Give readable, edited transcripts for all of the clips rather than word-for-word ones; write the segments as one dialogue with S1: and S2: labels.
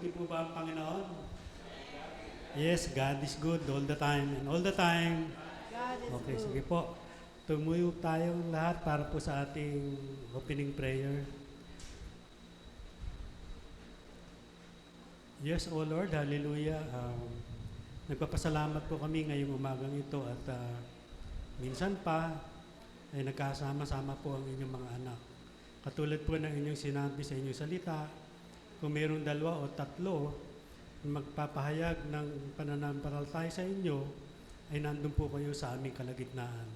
S1: Mabuti po ba ang Panginoon? Yes, God is good all the time. And all the time,
S2: God is
S1: okay,
S2: good.
S1: sige po. Tumuyo tayong lahat para po sa ating opening prayer. Yes, O Lord, hallelujah. Nagpapasalamat po kami ngayong umagang ito at minsan pa ay nagkasama-sama po ang inyong mga anak. Katulad po ng inyong sinabi sa inyong salita, kung mayroong 2 o 3 magpapahayag ng pananampalataya sa inyo, ay nandun po kayo sa aming kalagitnaan.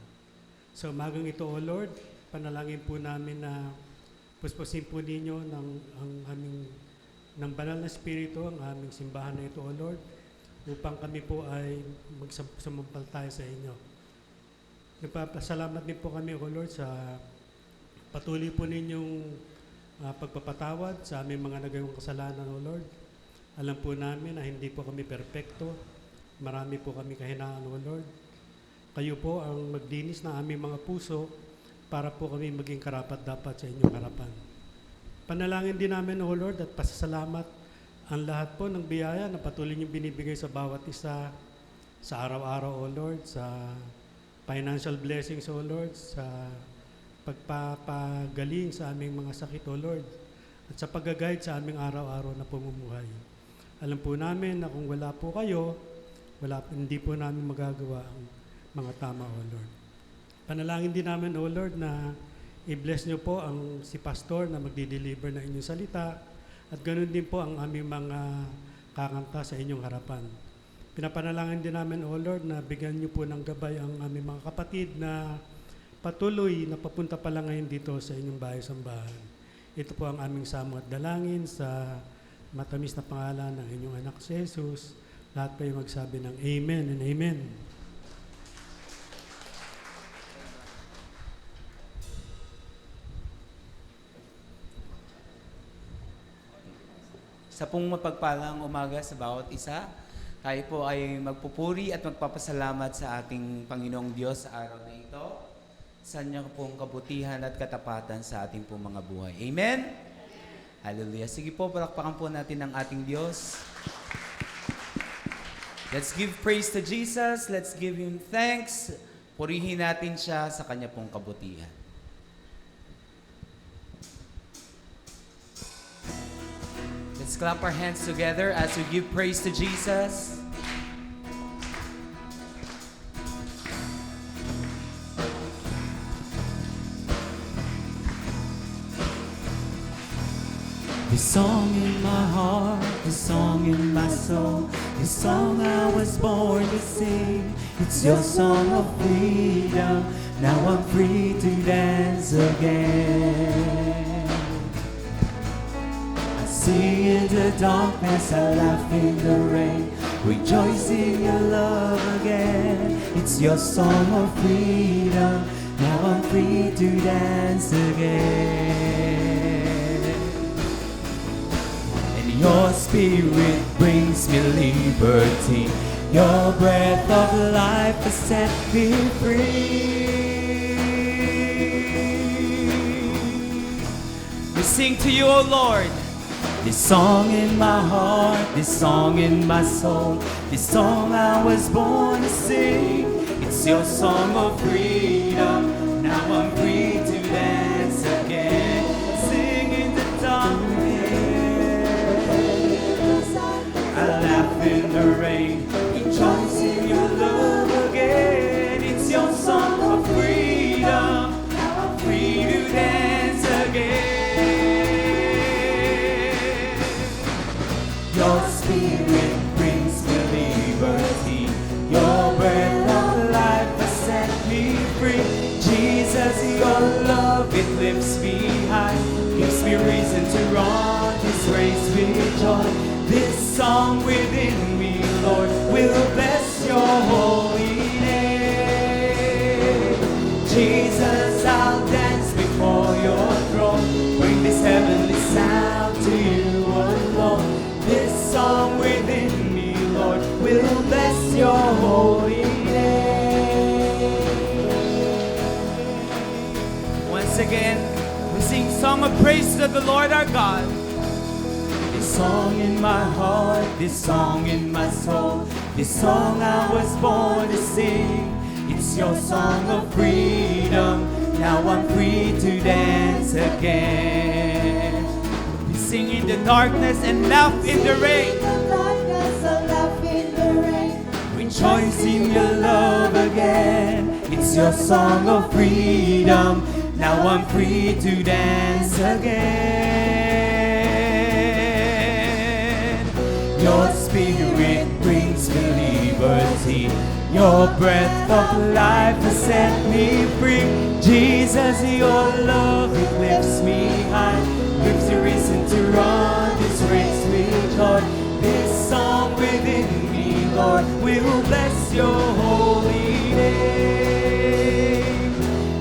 S1: So umagang ito, O Lord, panalangin po namin na puspusin po ninyo ng banal na Espiritu ang aming simbahan na ito, O Lord, upang kami po ay magsumampalataya sa inyo. Nagpapasalamat din po kami, O Lord, sa patuloy po ninyong pagpapatawad sa aming mga nagawang kasalanan, O Lord. Alam po namin na hindi po kami perpekto. Marami po kami kahinaan, O Lord. Kayo po ang magdinis ng aming mga puso para po kami maging karapat-dapat sa inyong harapan. Panalangin din namin, O Lord, at pasasalamat ang lahat po ng biyaya na patuloy niyong binibigay sa bawat isa sa araw-araw, O Lord, sa financial blessings, O Lord, sa pagpapagaling sa aming mga sakit, O Lord, at sa pag-guide sa aming araw-araw na pamumuhay. Alam po namin na kung wala po kayo, hindi po namin magagawa ang mga tama, O Lord. Panalangin din namin, O Lord, na i-bless niyo po si Pastor na magdi-deliver na inyong salita at ganoon din po ang aming mga kakanta sa inyong harapan. Pinapanalangin din namin, O Lord, na bigyan niyo po ng gabay ang aming mga kapatid na patuloy na papunta pa lang ngayon dito sa inyong bahay-sambahan. Ito po ang aming samo at dalangin sa matamis na pangalan ng inyong anak si Jesus. Lahat kayo magsabi ng Amen and Amen.
S3: Sa pong mapagpalang umaga sa bawat isa, tayo po ay magpupuri at magpapasalamat sa ating Panginoong Diyos sa araw na ito, sa kanyang pong kabutihan at katapatan sa ating pong mga buhay. Amen? Hallelujah. Sige po, palakpakan po natin ang ating Diyos. Let's give praise to Jesus. Let's give Him thanks. Purihin natin siya sa kanya pong kabutihan. Let's clap our hands together as we give praise to Jesus.
S4: This song in my heart, this song in my soul, this song I was born to sing. It's your song of freedom, now I'm free to dance again. I sing in the darkness, I laugh in the rain, rejoice in your love again. It's your song of freedom, now I'm free to dance again. Your spirit brings me liberty. Your breath of life has set me free.
S3: We sing to you, O Lord.
S4: This song in my heart, this song in my soul, this song I was born to sing. It's your song of freedom. Now I'm free to dance again. Sing in the darkness, I laugh in the rain, rejoice in your love again. It's your song of freedom, now I'm free to dance again. Your spirit brings me liberty, your breath of life has set me free. Jesus, your love, it lifts me high, gives me reason to run this race with joy. This song within me, Lord, will bless your holy name. Jesus, I'll dance before your throne, bring this heavenly sound to you alone. This song within me, Lord, will bless your holy name.
S3: Once again, we sing song of praise to the Lord our God.
S4: song in my heart, this song in my soul, this song I was born to sing. It's your song of freedom. Now I'm free to dance again. We sing in the darkness and laugh in the rain. Rejoice in your love again. It's your song of freedom. Now I'm free to dance again. Your spirit brings me liberty. Your breath of life has set me free. Jesus, your love, it lifts me high. Gives me reason to run this race with joy. This song within me, Lord, will bless your holy name.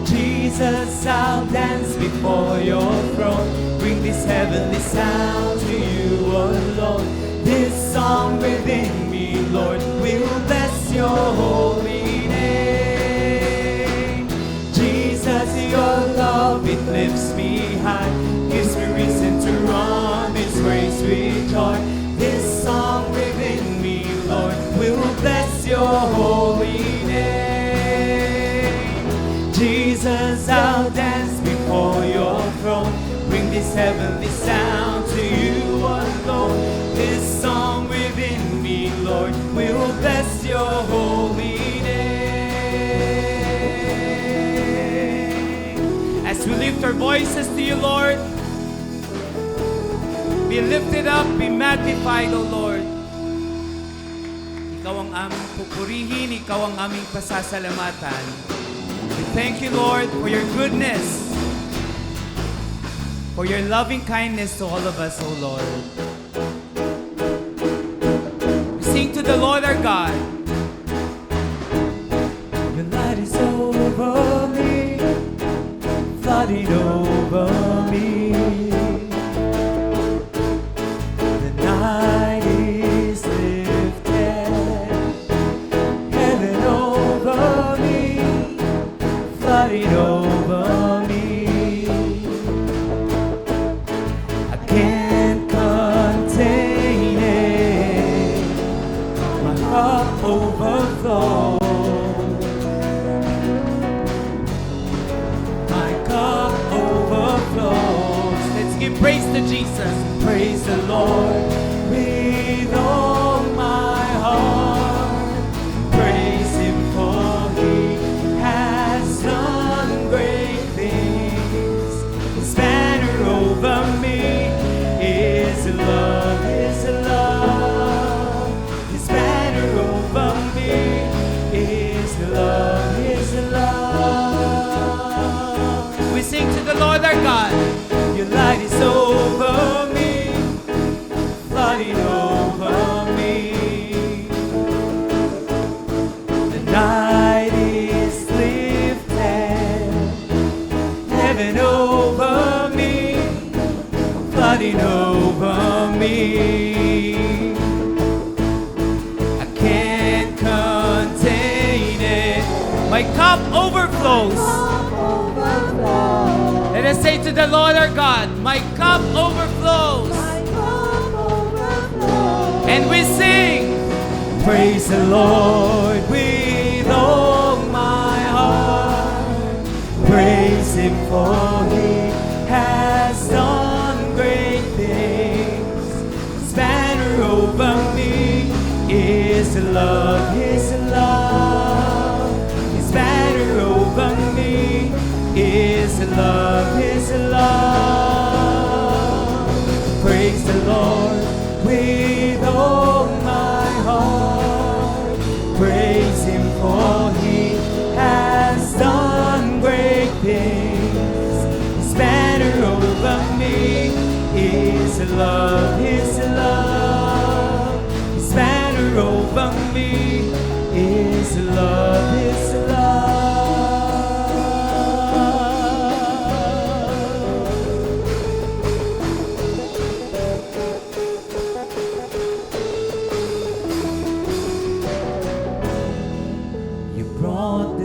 S4: Jesus, I'll dance before your throne. Bring this heavenly sound to you alone. This song within me, Lord, will bless your holy name. Jesus, your love, it lifts me high. Gives me reason to run this race with joy. This song within me, Lord, will bless your holy name. Jesus, I'll dance before your throne. Bring this heavenly sound to you alone. This song within me, Lord, will bless your holy name. As we lift our voices to you, Lord, be lifted up, be magnified, O Lord. Ikaw ang aming pupurihin, ikaw ang aming pasasalamatan. We thank you, Lord, for your goodness, for your loving kindness to all of us, O Lord. We sing to the Lord our God. Your light is over me, flooding over me. The night is lifted, heaven over me, flooding over me. I can't contain it, my cup overflows. My cup overflows. Let's give praise to Jesus. Praise the Lord with all my heart. Praise Him for He has done great things. His banner over me is love, His love. His banner over me is love, His love. We sing to the Lord our God. Your light is over me, flooding over me. The night is lifted, heaven over me, flooding over me. I can't contain it. My cup overflows. Let us say to the Lord our God, my cup overflows. And we sing, praise the Lord with all my heart. Praise Him for He has done great things. His banner over me is love, His love. His banner over me is love, His love. Praise the Lord with all my heart. Praise Him for He has done great things. His banner over me is love, His love. His banner over me is love, His love.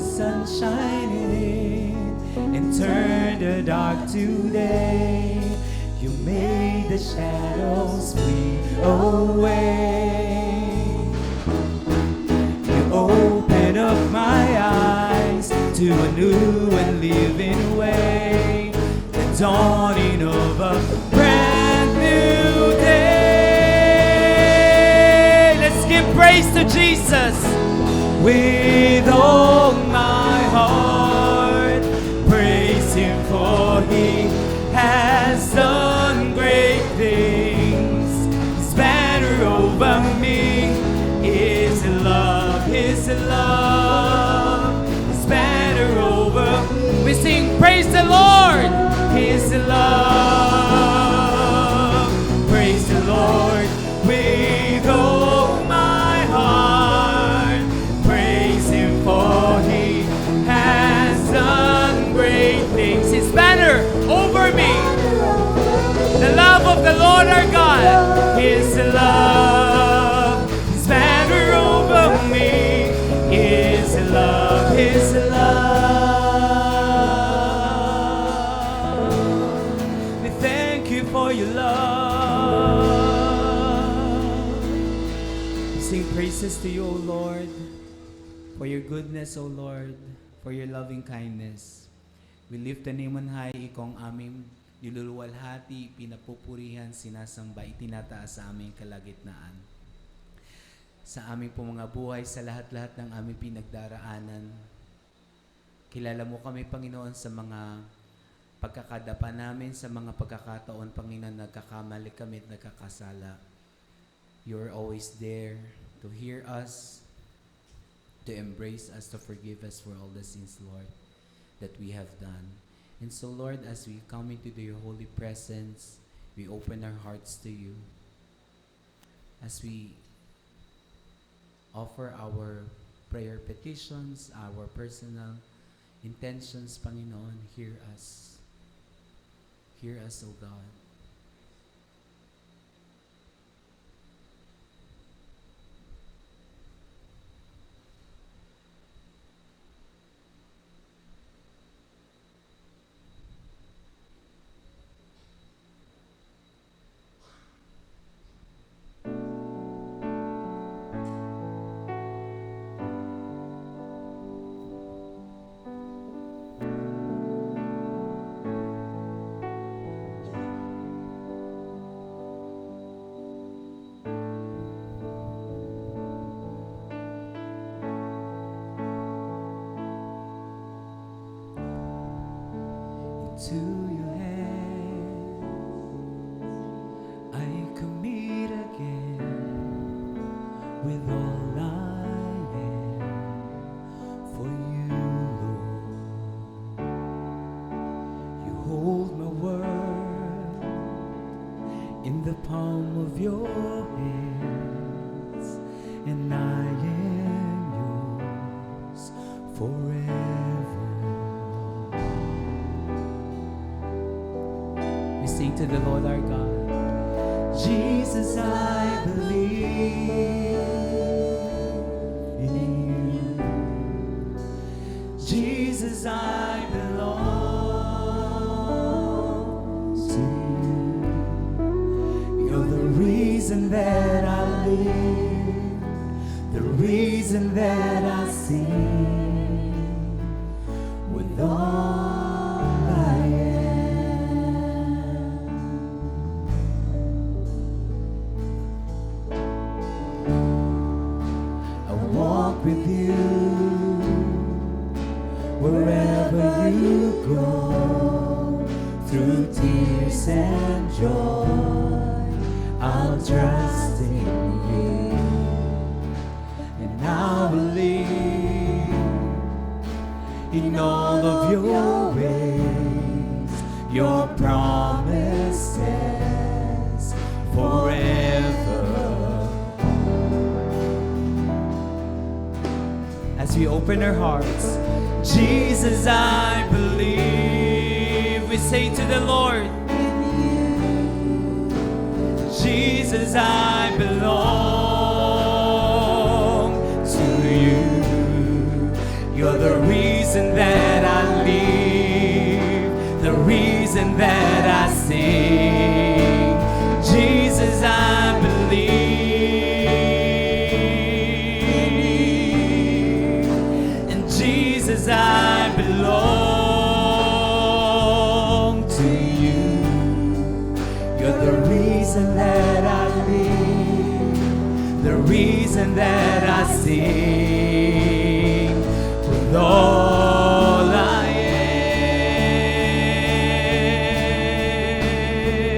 S4: Sunshine in and turn the dark to day. You made the shadows flee. way. You open up my eyes to a new and living way, the dawning of a brand new day. Let's give praise to Jesus with all my heart. Praise Him, for He has done great things. His banner over me is love, His love. His banner over, we sing praise the Lord, His love. Praise the Lord with all my heart. Praise Him, for He has done great things. His banner over me, the love of the Lord our God, His love. His banner over me is love, His love. We thank You for Your love. We sing praises to You, O Lord, for Your goodness, O Lord, for Your loving kindness. We lift the name on high, Ikaw ang aming niluluwalhati, pinapupurihan, sinasamba, itinataas sa aming kalagitnaan. Sa aming po mga buhay, sa lahat-lahat ng aming pinagdaraanan, kilala Mo kami, Panginoon, sa mga pagkakadapa namin, sa mga pagkakataon, Panginoon, nagkakamali kami at nagkakasala. You're always there to hear us, to embrace us, to forgive us for all the sins, Lord, that we have done. And so, Lord, as we come into Your holy presence, we open our hearts to You. As we offer our prayer petitions, our personal intentions, Panginoon, hear us. Hear us, O God. To Your hands I commit again, with all I am for You, Lord. You hold my world in the palm of Your hands, and I am Yours forever. We sing to the Lord our God. Jesus, I believe in You. Jesus, I belong to You. You're the reason that I live, the reason that I sing, with all I am. With You wherever You go, through tears and joy, I'll trust in You, and I'll believe in all of Your ways, Your promises forever. As we open our hearts, Jesus, I believe. We say to the Lord, Jesus, I belong to You. You're the reason that I live, the reason that I sing. Jesus, I believe. reason that I sing with all I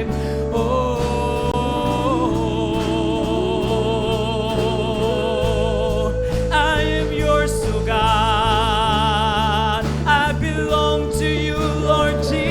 S4: am. Oh, I am yours, oh God. I belong to you, Lord Jesus.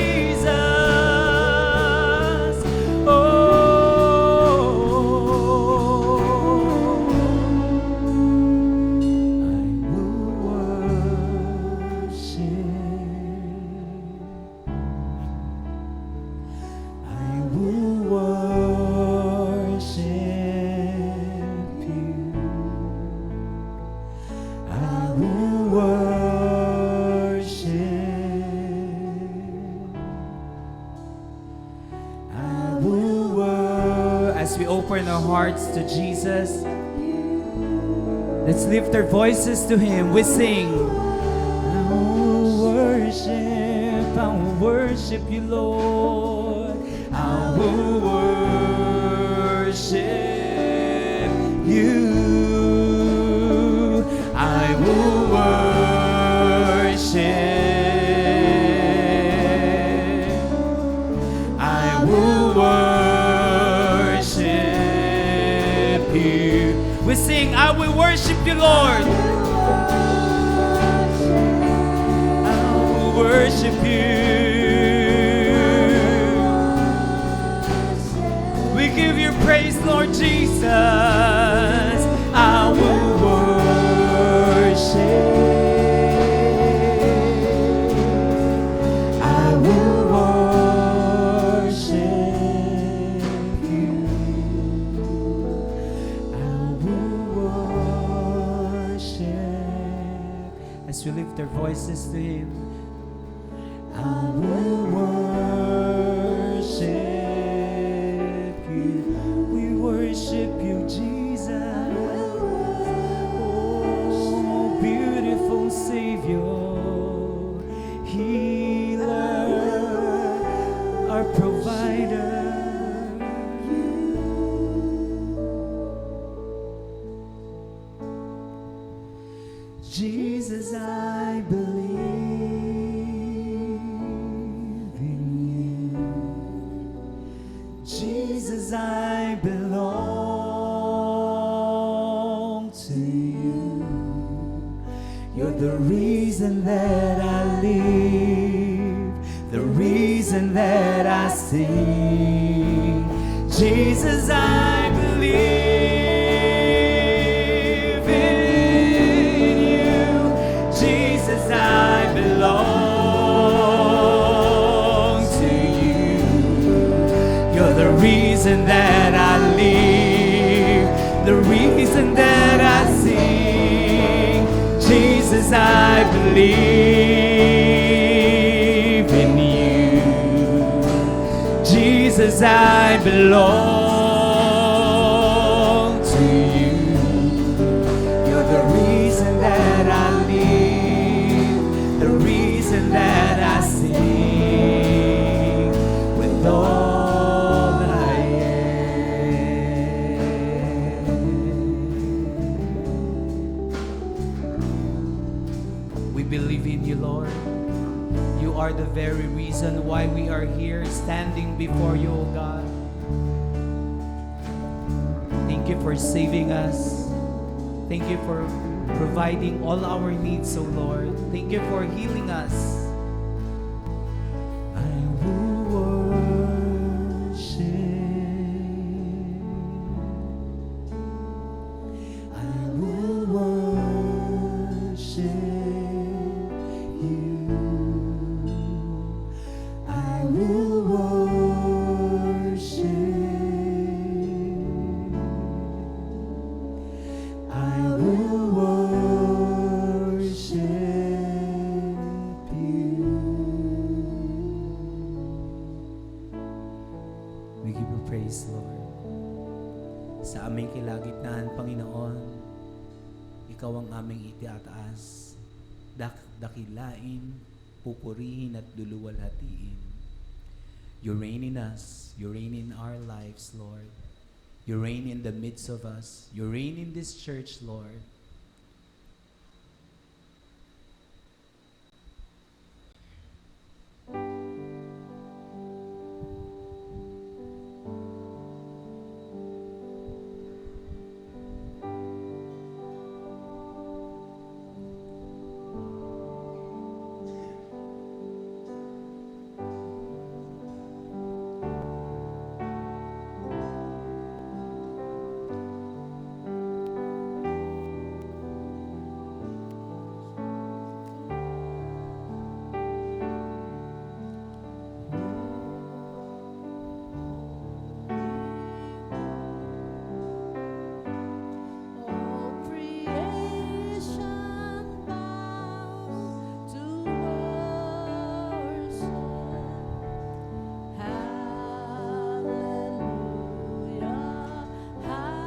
S4: As we open our hearts to Jesus, let's lift our voices to Him. We sing, I will worship you, Lord. I will worship you. I will worship. I will worship you. We sing, I will worship you, Lord. I will worship you. We give you praise, Lord Jesus. I will worship. I will worship you. I will worship. As we lift our voices to Him, I will worship you. We worship you, Jesus. Oh, beautiful Savior, Healer, our Provider. Jesus, I believe in you. Jesus, I belong to you. You're the reason that I live, the reason that I sing. Jesus, I believe. I belong to you. You're the reason that I live, the reason that I sing. Jesus, I believe in you. Jesus, I belong to you. You're the reason that I live, the reason that I sing with all I am. We believe in you, Lord. You are the very reason why we are here standing before you, O God. Thank you for saving us. Thank you for providing all our needs, O Lord. Thank you for healing us. I will worship. I will worship you. I will worship. I will worship you. We give you praise, Lord. Sa aming kilagitnaan, Panginoon, Ikaw ang aming itiataas, dakilain, pupurihin at luluwalhatiin. You reign in us, you reign in our lives, Lord.
S3: You reign in the midst of us. You reign in this church, Lord.
S2: All creation bows to worship. Hallelujah, hallelujah,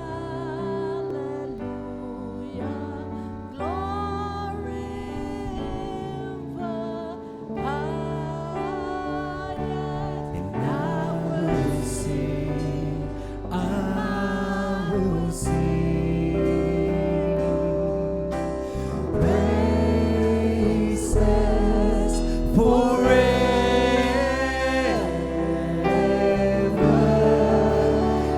S2: glory in the highest.
S4: And I will sing, I will sing praises forever.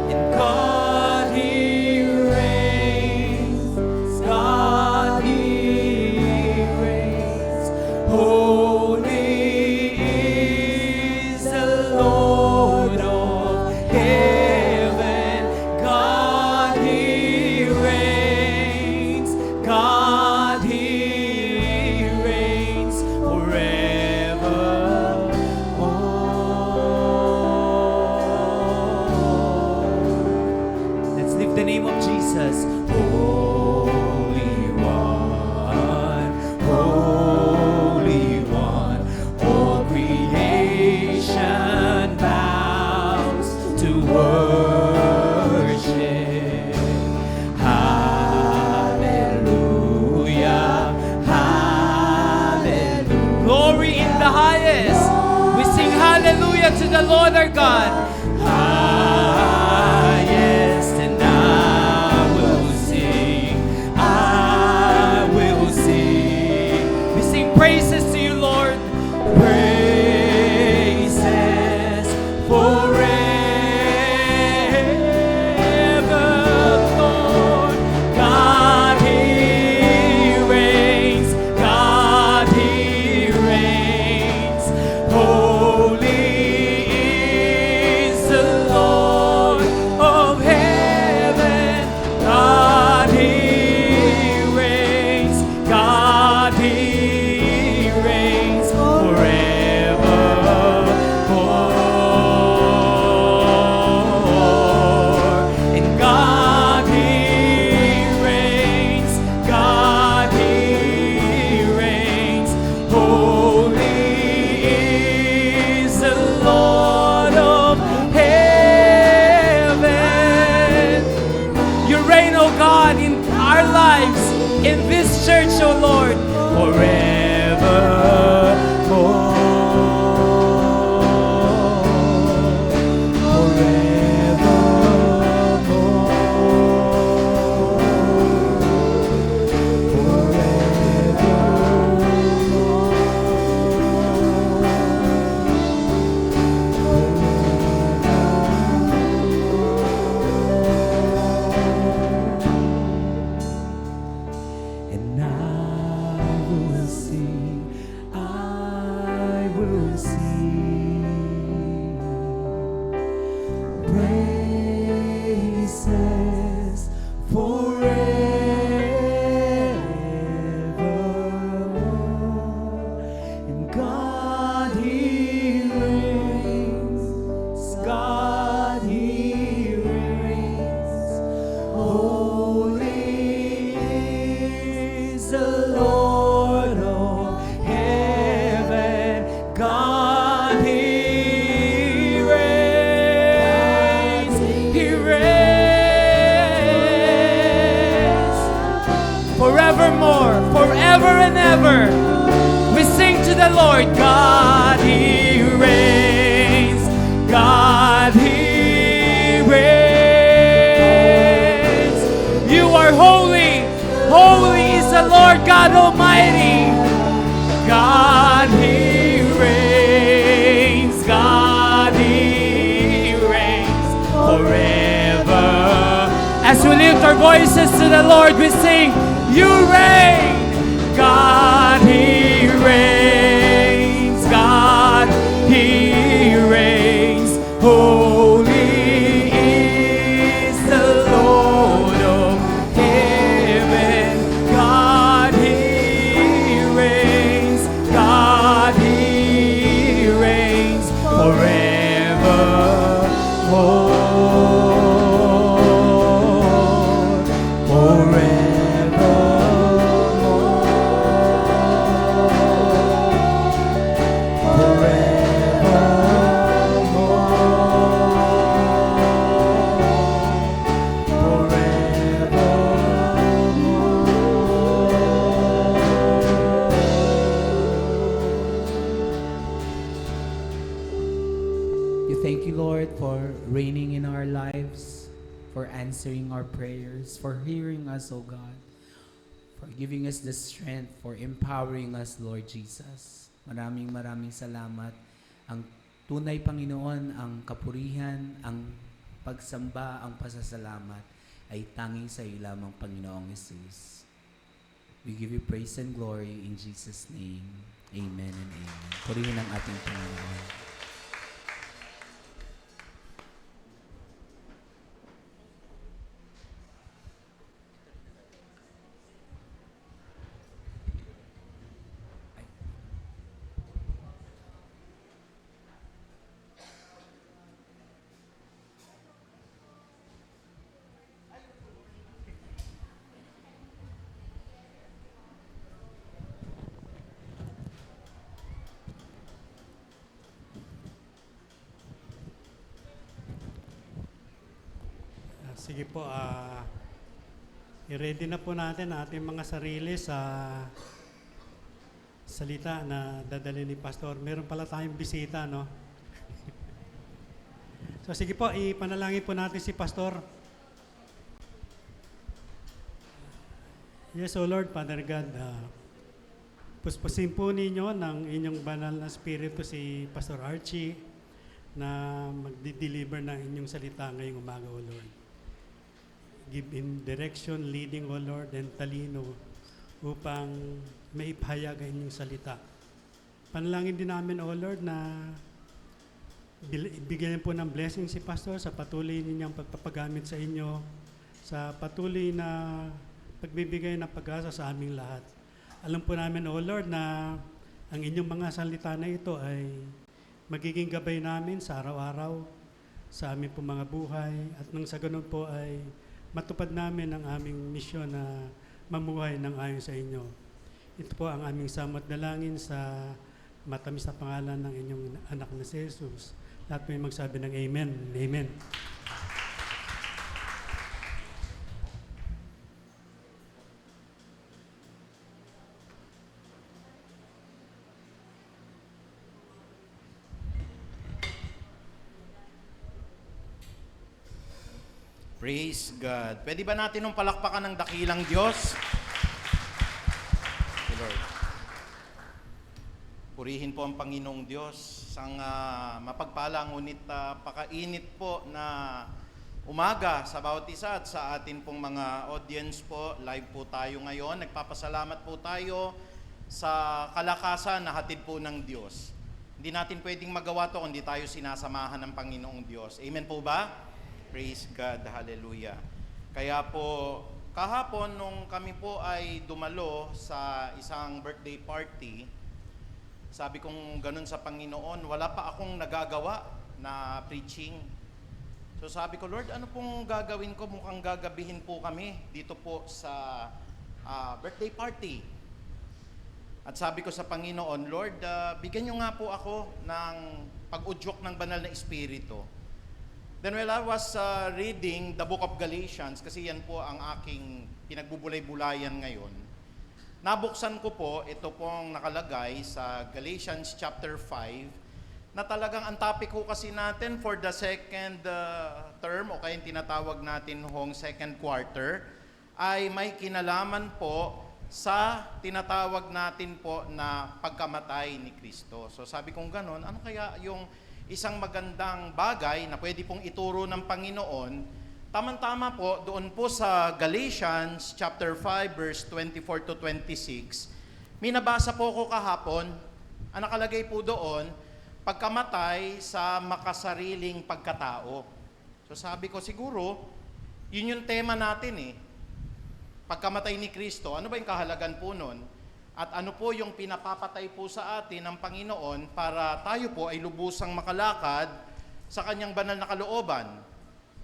S4: And God, He reigns, God, He reigns. Holy is the Lord of heaven. God, He reigns. God, He reigns forevermore. Let's lift the name of Jesus. Holy One, Holy One, all creation bows to worship. Hallelujah, hallelujah. Glory in the highest. We sing hallelujah to the Lord our God. Highest, and I will sing, I will sing. We sing praises to you, Lord. Praises forever, Lord. God, He reigns. God, He reigns. Holy is the Lord of heaven. God, He reigns. God, He reigns forevermore. And God, He reigns. God, He reigns. Holy is the Lord of heaven. You reign, O God, in our lives, in this church, O Lord, and I will sing, I will sing praises forevermore. And God, He reigns. God, He reigns. Holy is the Lord of heaven. God, He reigns. He reigns forevermore, forever and ever. We sing to the Lord. God, He reigns. God, He reigns. the Lord God Almighty. God, He reigns. God, He reigns forever. As we lift our voices to the Lord, we sing, You reign. God, He reigns. God, He reigns. Holy is the Lord of heaven. God, He reigns. God, He reigns forevermore. Thank you, Lord, for reigning in our lives, for answering our prayers, for hearing us, O God, for giving us the strength, for empowering us, Lord Jesus. Maraming salamat. Ang tunay, Panginoon, ang kapurihan, ang pagsamba, ang pasasalamat ay tanging sa iyo lamang, Panginoong Jesus. We give you praise and glory in Jesus' name. Amen and amen. Purihin ang ating Panginoon.
S1: Sige po, i-ready na po natin ating mga sarili sa salita na dadali ni Pastor. Meron pala tayong bisita, no? So sige po, ipanalangin po natin si Pastor. Yes, O Lord, Father God, puspusin po ninyo ng inyong banal na spirito si Pastor Archie na magdi-deliver ng inyong salita ngayong umaga, O Lord. Give him direction, leading, O Lord, and talino upang maipahayag ang inyong salita. Panalangin din namin, O Lord, na bigyan po ng blessing si Pastor sa patuloy ninyang pagpapagamit sa inyo, sa patuloy na pagbibigay ng pag-asa sa aming lahat. Alam po namin, O Lord, na ang inyong mga salita na ito ay magiging gabay namin sa araw-araw, sa aming po mga buhay, at nang sa ganun po ay matupad namin ang aming misyon na mamuhay ng ayon sa inyo. Ito po ang aming samot dalangin sa matamis na pangalan ng inyong anak na si Jesus. Lahat po yung magsabi ng Amen. Amen.
S5: Praise God. Pwede ba natin nung palakpakan ng dakilang Diyos? Thank you, Lord. Purihin po ang Panginoong Diyos. Isang mapagpala, ngunit pakainit po na umaga sa bawat isa at sa atin pong mga audience po. Live po tayo ngayon. Nagpapasalamat po tayo sa kalakasan na hatid po ng Diyos. Hindi natin pwedeng magawa to kung hindi tayo sinasamahan ng Panginoong Diyos. Amen po ba? Praise God, hallelujah. Kaya po, kahapon nung kami po ay dumalo sa isang birthday party, sabi kong ganun sa Panginoon, wala pa akong nagagawa na preaching. So sabi ko, Lord, ano pong gagawin ko? Mukhang gagabihin po kami dito po sa birthday party. At sabi ko sa Panginoon, Lord, bigyan niyo nga po ako ng pag-udyok ng banal na espiritu. Then while I was reading the book of Galatians, kasi yan po ang aking pinagbubulay-bulayan ngayon, nabuksan ko po, ito pong nakalagay sa Galatians chapter 5, na talagang ang topic ko kasi natin for the second term, o kaya yung tinatawag natin hong second quarter, ay may kinalaman po sa tinatawag natin po na pagkamatay ni Kristo. So sabi kong ganon, ano kaya yung isang magandang bagay na pwede pong ituro ng Panginoon? Tamang-tama po, doon po sa Galatians chapter 5 verse 24 to 26, may nabasa po ko kahapon, ang nakalagay po doon, pagkamatay sa makasariling pagkatao. So sabi ko siguro, yun yung tema natin eh. Pagkamatay ni Kristo, ano ba yung kahalagan po nun? At ano po yung pinapapatay po sa atin ng Panginoon para tayo po ay lubusang makalakad sa kanyang banal na kalooban?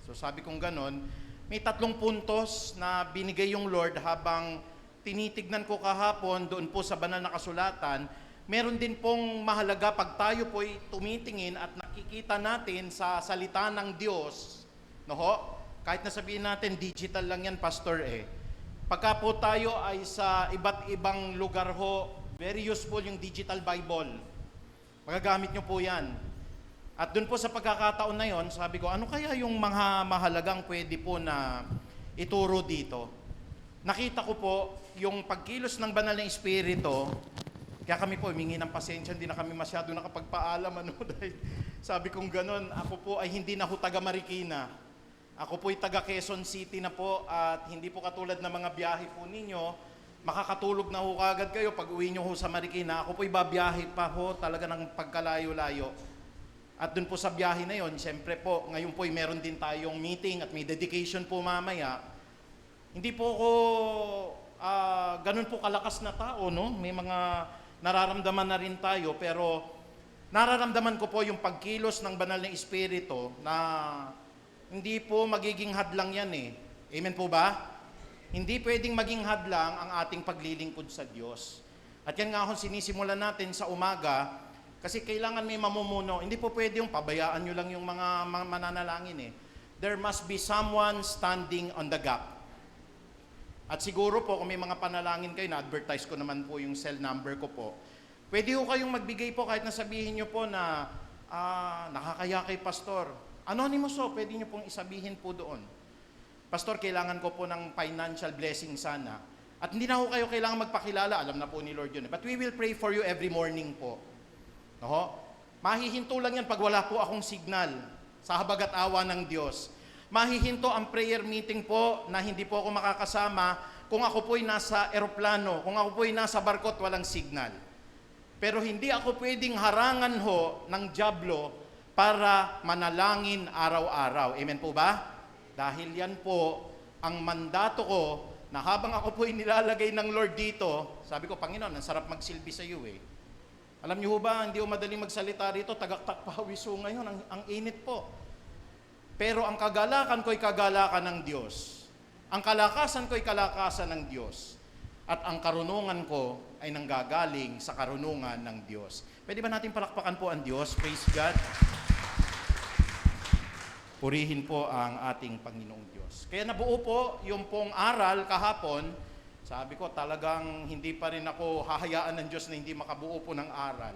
S5: So sabi kong ganon, may 3 puntos na binigay yung Lord habang tinitignan ko kahapon doon po sa banal na kasulatan. Meron din pong mahalaga pag tayo po ay tumitingin at nakikita natin sa salita ng Diyos. No ho? Kahit na sabihin natin digital lang yan, Pastor eh. Pagka po tayo ay sa iba't ibang lugar ho, very useful yung digital Bible. Magagamit nyo po yan. At dun po sa pagkakataon na yon, sabi ko, ano kaya yung mga mahalagang pwede po na ituro dito? Nakita ko po yung pagkilos ng banal na Espiritu, kaya kami po humingi ng pasensya, hindi na kami masyado nakapagpaalam. Dahil sabi kong ganon, ako po ay hindi na ho taga Marikina. Ako po'y taga Quezon City na po at hindi po katulad ng mga biyahe po ninyo, makakatulog na ho kagad kayo pag uwi nyo ho sa Marikina. Ako po'y babiyahe pa ho talaga ng pagkalayo-layo. At dun po sa biyahe na yon, siyempre po, ngayon po'y meron din tayong meeting at may dedication po mamaya. Hindi po ako ganun po kalakas na tao, no? May mga nararamdaman na rin tayo, pero nararamdaman ko po yung pagkilos ng banal na Espiritu na hindi po magiging hadlang yan eh. Amen po ba? Hindi pwedeng maging hadlang ang ating paglilingkod sa Diyos. At yan nga ho sinisimulan natin sa umaga, kasi kailangan may mamumuno. Hindi po pwede yung pabayaan nyo lang yung mga mananalangin eh. There must be someone standing on the gap. At siguro po kung may mga panalangin kayo, na-advertise ko naman po yung cell number ko po. Pwede ho kayong magbigay po kahit nasabihin nyo po na nakakaya kay Pastor. Anonymous ho, pwede nyo pong isabihin po doon. Pastor, kailangan ko po ng financial blessing sana. At hindi na ho kayo kailangan magpakilala, alam na po ni Lord yun. But we will pray for you every morning po. No? Mahihinto lang yan pag wala po akong signal sa habag at awa ng Diyos. Mahihinto ang prayer meeting po na hindi po ako makakasama kung ako po'y nasa eroplano, kung ako po'y nasa barko at walang signal. Pero hindi ako pwedeng harangan ho ng dyablo para manalangin araw-araw. Amen po ba? Dahil yan po ang mandato ko na habang ako po'y nilalagay ng Lord dito, sabi ko, Panginoon, ang sarap magsilbi sa iyo eh. Alam niyo ba, hindi ko madaling magsalita rito, tagaktak pawis ho ngayon, ang init po. Pero ang kagalakan ko'y kagalakan ng Diyos. Ang kalakasan ko'y kalakasan ng Diyos. At ang karunungan ko ay nanggagaling sa karunungan ng Diyos. Pwede ba natin palakpakan po ang Diyos? Praise God. Purihin po ang ating Panginoong Diyos. Kaya nabuo po yung pong aral kahapon. Sabi ko talagang hindi pa rin ako hahayaan ng Diyos na hindi makabuo po ng aral.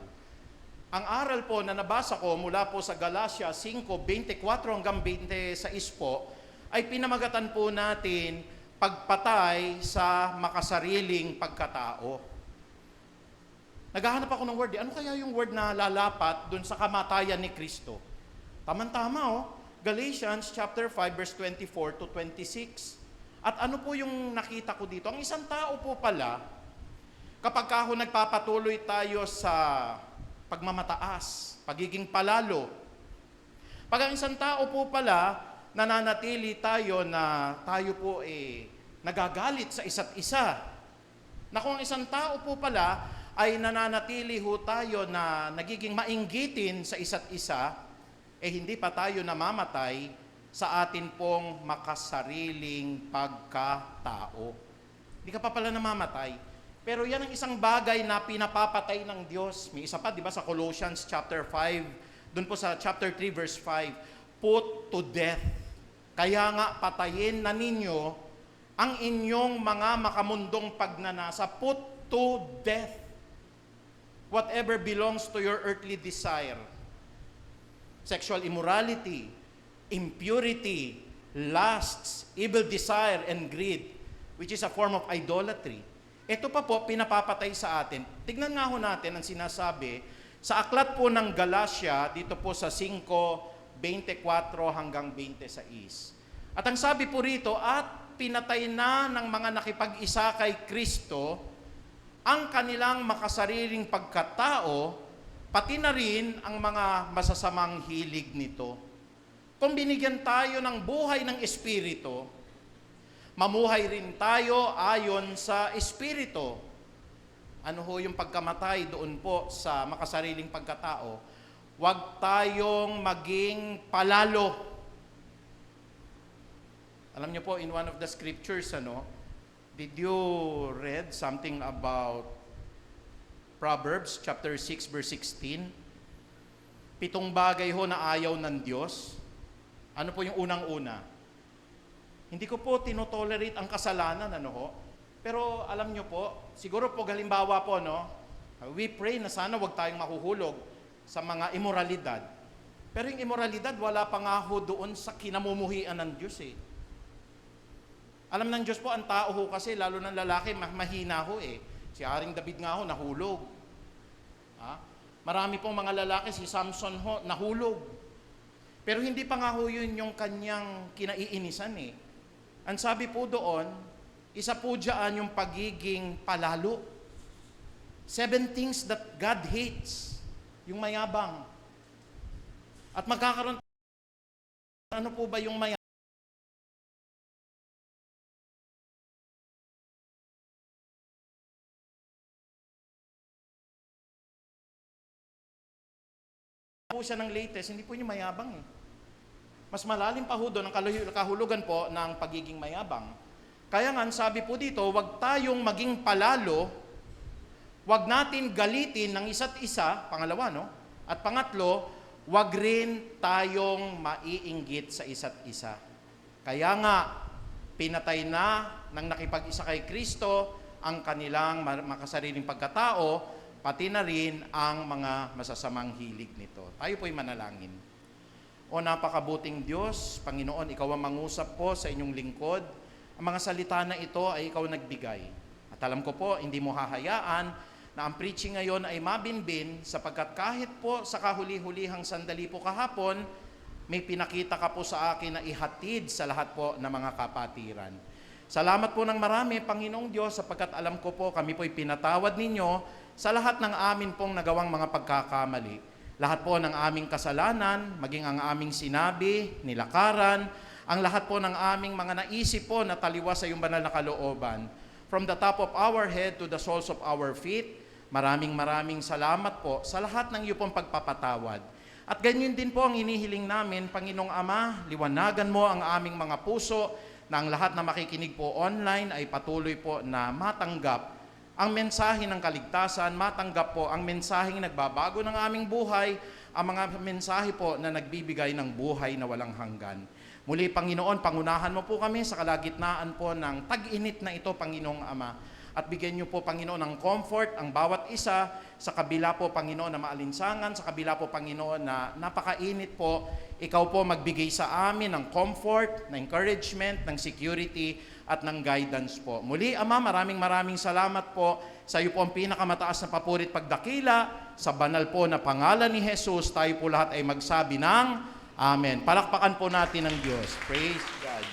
S5: Ang aral po na nabasa ko mula po sa Galatia 5:24 hanggang 26 po, ay pinamagatan po natin pagpatay sa makasariling pagkatao. Naghahanap ako ng word. Ano kaya yung word na lalapat dun sa kamatayan ni Kristo? Tama-tama oh. Galatians chapter 5 verse 24 to 26. At ano po yung nakita ko dito? Ang isang tao po pala, kapag ako nagpapatuloy tayo sa pagmamataas, pagiging palalo, pag ang isang tao po pala, nananatili tayo na tayo po nagagalit sa isa't isa. Na kung isang tao po pala ay nananatili ho tayo na nagiging mainggitin sa isa't isa, hindi pa tayo namamatay sa atin pong makasariling pagkatao. Hindi ka pa pala namamatay. Pero yan ang isang bagay na pinapapatay ng Diyos. May isa pa, di ba, sa Colossians chapter 5, dun po sa chapter 3 verse 5, put to death. Kaya nga patayin na ninyo ang inyong mga makamundong pagnanasa. Put to death whatever belongs to your earthly desire. Sexual immorality, impurity, lusts, evil desire, and greed, which is a form of idolatry. Ito pa po, pinapapatay sa atin. Tignan nga ho natin ang sinasabi sa aklat po ng Galatia, dito po sa 5:24 hanggang 26. At ang sabi po rito, at pinatay na ng mga nakipag-isa kay Kristo ang kanilang makasariling pagkatao, pati na rin ang mga masasamang hilig nito. Kung binigyan tayo ng buhay ng Espiritu, mamuhay rin tayo ayon sa Espiritu. Ano ho yung pagkamatay doon po sa makasariling pagkatao? Huwag tayong maging palalo. Alam niyo po, in one of the scriptures, did you read something about Proverbs chapter 6 verse 16? 7 bagay ho na ayaw ng Diyos. Ano po yung unang-una? Hindi ko po tinotolerate ang kasalanan, Pero alam nyo po, siguro po halimbawa po, we pray na sana wag tayong mahuhulog sa mga imoralidad. Pero yung imoralidad, wala pa nga ho doon sa kinamumuhian ng Diyos eh. Alam ng Diyos po, ang tao ho kasi, lalo ng lalaki, mahina ho eh. Si Haring David nga ho, nahulog. Marami pong mga lalaki, si Samson ho, nahulog. Pero hindi pa nga ho yun yung kanyang kinaiinisan eh. Ang sabi po doon, isa po dyan yung pagiging palalo. 7 things that God hates. Yung mayabang. At magkakaroon, ano po ba yung mayabang? Po siya ng latest, hindi po yung mayabang eh. Mas malalim pa ho doon ang kahulugan po ng pagiging mayabang. Kaya nga, sabi po dito, huwag tayong maging palalo, huwag natin galitin ng isa't isa, pangalawa, At pangatlo, huwag rin tayong maiinggit sa isa't isa. Kaya nga, pinatay na ng nakipag-isa kay Kristo ang kanilang makasariling pagkatao, pati na rin ang mga masasamang hilig nito. Tayo po'y manalangin. O napakabuting Diyos, Panginoon, Ikaw ang mangusap po sa inyong lingkod. Ang mga salita na ito ay Ikaw nagbigay. At alam ko po, hindi mo hahayaan na ang preaching ngayon ay mabinbin sapagkat kahit po sa kahuli-hulihang sandali po kahapon, may pinakita ka po sa akin na ihatid sa lahat po ng mga kapatiran. Salamat po ng marami, Panginoong Diyos, sapagkat alam ko po kami po'y pinatawad ninyo sa lahat ng amin pong nagawang mga pagkakamali. Lahat po ng aming kasalanan, maging ang aming sinabi, nilakaran, ang lahat po ng aming mga naisip po na taliwas sa iyong banal na kalooban. From the top of our head to the soles of our feet, maraming salamat po sa lahat ng iyong pong pagpapatawad. At ganyan din po ang inihiling namin, Panginoong Ama, liwanagan mo ang aming mga puso na ang lahat na makikinig po online ay patuloy po na matanggap ang mensahe ng kaligtasan, matanggap po ang mensaheng nagbabago ng aming buhay, ang mga mensahe po na nagbibigay ng buhay na walang hanggan. Muli, Panginoon, pangunahan mo po kami sa kalagitnaan po ng tag-init na ito, Panginoong Ama. At bigyan niyo po, Panginoon, ng comfort ang bawat isa sa kabila po, Panginoon, na maalinsangan, sa kabila po, Panginoon, na napakainit po. Ikaw po magbigay sa amin ng comfort, ng encouragement, ng security, at ng guidance po. Muli, Ama, maraming salamat po sa iyo po ang pinakamataas na papurit pagdakila. Sa banal po na pangalan ni Jesus, tayo po lahat ay magsabi ng Amen. Palakpakan po natin ang Diyos. Praise God.